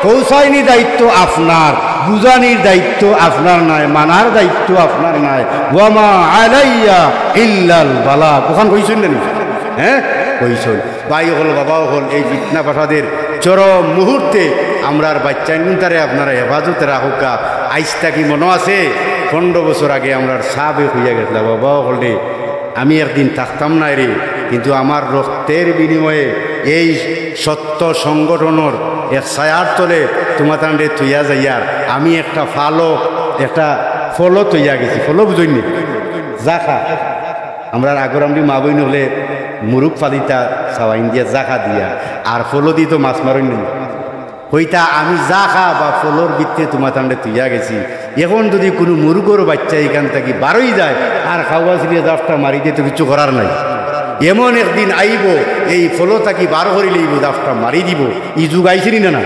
পৌঁছায়নি দায়িত্ব আপনার বুঝানির দায়িত্ব আপনার নয় মানার দায়িত্ব আপনার নয় ওয়ামা আলাইয়া ইল্লাল বালাগ ওখান কইছেন না হ্যাঁ কইছেন ভাই হল বাবাও হল এই জিতনা পাঠাদের চরম মুহূর্তে আমরার বাচ্চা তারে আপনারা হেফাজতে রাখুকা আইসটা কি মনে আছে 15 বছর আগে আমরার সাবে হইয়া গেছিলাম বাবাও হলে আমি একদিন থাকতাম না রে কিন্তু আমার রক্তের বিনিময়ে এই সত্য সংগঠনের এক ছায়ার তলে তোমার তান্ডে তুইয়া যাইয়ার আমি একটা ফলও তৈয়া গেছি ফলও বুঝইনি জাখা আমরা আগর আমি মা বই নহলে মুরুখ ফালিতা সাওয়াইন দিয়া জাখা দিয়া আর ফলও দিত মাছ মারইন হইতা আমি জাখা বা ফলর ভিত্তিতে তোমার তান্ডে তুইয়া গেছি এখন যদি কোনো মুরুগর বাচ্চা এখান থেকে বারোই যায় আর খাওয়া ছিলিয়ে দাফটা মারি দিয়ে তো কিছু করার নাই এমন একদিন আইব এই ফলো তাকি বার করে লইব দাফটা মারি দিব ই যুগ আইছিনি না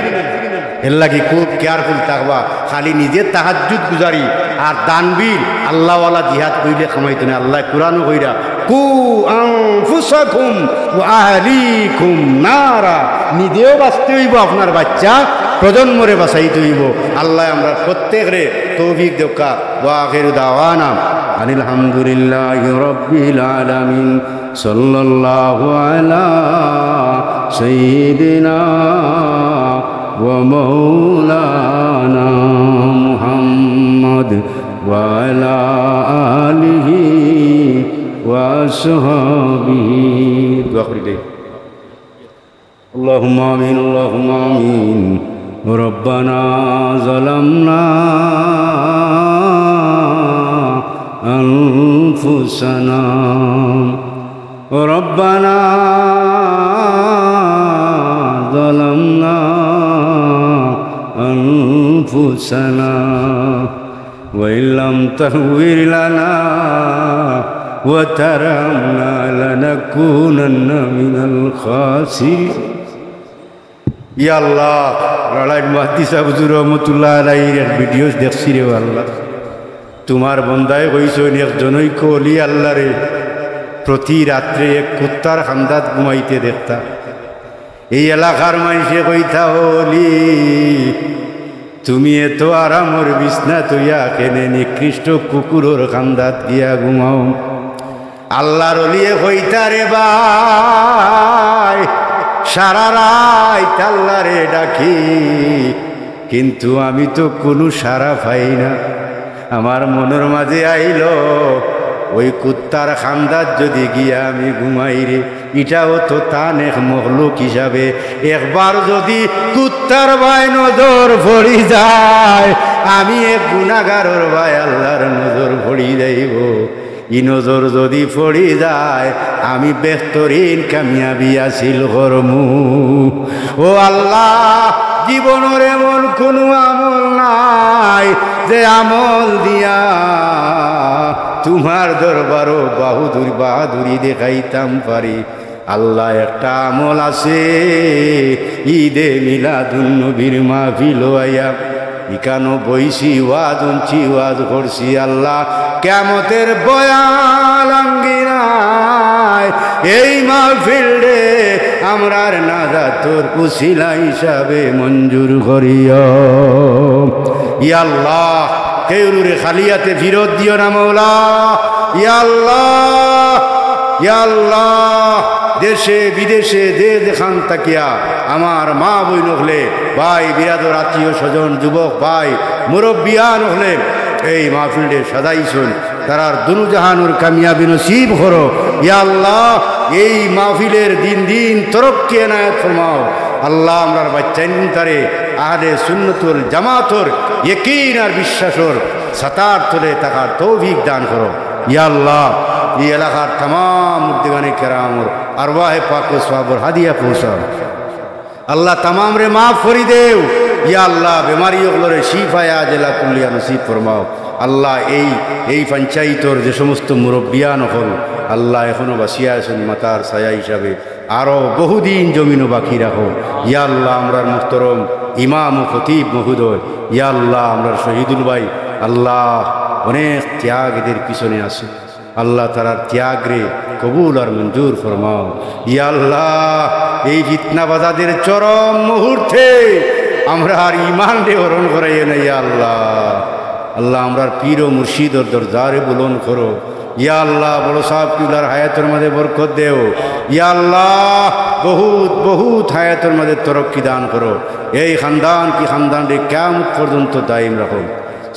এর লাগি খুব কেয়ারফুল থাকবা খালি নিজের তাহাজ্জুদ গুজারি আর দানবিল আল্লাহওয়ালা জিহাদ কইলে খামাইতো না আল্লাহ কুরআনও কইরা কু আনফুসাকুম ওয়া আহলিকুম নারা নিজেও বাঁচতে হইব আপনার বাচ্চা প্রজন্মরে বাঁচাইতে হইব আল্লাহ আমরা প্রত্যেকরে তৌফিক দেওকা ওয়া আখিরু দাওয়ানা আনিল হামদুলিল্লাহি রাব্বিল আলামিন সাল্লাল্লাহু আলা সাইয়্যিদিনা ওয়া মাওলানা মুহাম্মদ ওয়া আলা আলিহি ওয়া আসহাবিহি দোয়া করি দেই اللهم آمين اللهم آمين ربنا ظلمنا أنفسنا ربنا ظلمنا أنفسنا وإن لم تغفر لنا وترحمنا لنكونن من الخاسرين ইয়া আল্লাহ রালাইট মাহদি সাহেব হুজুর রহমতুল্লাহ আলাইহির ভিডিওস দেখছি রে আল্লাহ তোমার বন্দায় কইছো একজনই কলি আল্লাহ রে প্রতি রাত্রে এক কুত্তার খান্দাত ঘুমাইতে দেখতা এই এলাকার মানুষে কইতা হলি তুমি এত আরামর বিছনা তৈয়া কেনে নিকৃষ্ট কুকুরের খান্দাত গিয়া ঘুমাও আল্লাহর অলিয়ে কইতা রে ভাই সারা রাত আল্লাহরে ডাকি কিন্তু আমি তো কোনো সারা পাই না আমার মনের মাঝে আইল ওই কুত্তার খান্দাত যদি গিয়া আমি ঘুমাই রে এটাও তো তান এক মখলুক হিসাবে একবার যদি কুত্তার ভাই নজর পড়ি যায় আমি এক গুনাহগারের ভাই আল্লাহর নজর পড়ি যাইব ই নজর যদি পড়ি যায় আমি বেহতরিন কামিয়াবি আসিল করমু ও আল্লাহ জীবনের এমন কোনো আমল নাই যে আমল দিয়া তোমার দরবারও বাহাদুরি দেখাইতাম পারি আল্লাহ একটা আমল আছে ঈদে মিলাদুন নবীর মাহফিল আইয়া ইকানো বইছি ওয়াজ উনছি ওয়াজ করছি আল্লাহ কিয়ামতের বয়াল আঙ্গিনায় এই মাহফিল রে আমরার নাজাতর উসিলা হিসাবে মঞ্জুর করিও ইয়া আল্লাহ কেউরে খালিয়াতে ফিরত দিও না মওলা ইয়া আল্লাহ ইয়া আল্লাহ দেশে বিদেশে যে দেখান তাকিয়া আমার মা বই নহলে ভাই বিরাদর আত্মীয় স্বজন যুবক ভাই মুরব্বিয়ান হলে এই মাহফিলে সাজাইছুন তারার দুনুজাহানুর কামিয়াবি নসিব করো ইয়া আল্লাহ এই মাহফিলের দিন দিন তরক্কি এনায়েত ফরমাও আল্লাহ আমরার বাচ্চাইন তারে আহলে সুন্নতুল জামাতর ইয়াকিন আর বিশ্বাসর সাতার তলে তাকার তৌফিক দান করো ইয়া আল্লাহ এই এলাকার तमाम মুর্দিগানে কেরামর আরওয়াহে পাক ও সওয়াবর হাদিয়া পৌঁছাও আল্লাহ तमाम রে মাফ করি দেও ইয়া আল্লাহ বেমারিগুলোরে শিফায়ে আজলা কুল্লিয়া নসিব ফরমাও আল্লাহ এই পঞ্চায়েতর যে সমস্ত মুরব্বিয়ান হল আল্লাহ এখনো বাসিয়া আছেন মাতার ছায়া হিসাবে আরও বহুদিন জমিনও বাকি রাখো ইয়া আল্লাহ আমরার মুহতরম ইমাম ও খতিব মহোদয় ইয়া আল্লাহ আমরার শহীদুল ভাই আল্লাহ অনেক ত্যাগ এদের পিছনে আছে আল্লাহ তারার ত্যাগ রে কবুল আর মঞ্জুর ফরমাও ইয়া আল্লাহ এই ফিতনাবাজাদের চরম মুহূর্তে আমরা আর ইমান রে হরণ করাইয়ে না ইয়া আল্লাহ আল্লাহ আমরার পীর ও মুর্শিদর দরজারে বুলন করো ইয়া আল্লাহ বড় সাহেব কিবলার হায়াতের মাঝে বরকত দেও ইয়া আল্লাহ বহুত বহুত হায়াতের মাঝে তরক্কি দান করো এই খানদান কি খানদান রে কিয়ামত পর্যন্ত দায়ম রাখো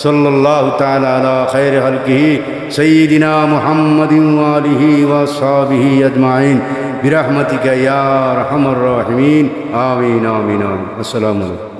সাল্লাল্লাহু তাআলা আলা খায়রি খালকিহি সাইয়্যিদিনা মুহাম্মাদিন ওয়া আলিহি ওয়া সাহবিহি আজমাইন বিরহমাতিকা ইয়া আরহামার রাহিমিন আমিন আমিন আসসালামু আলাইকুম।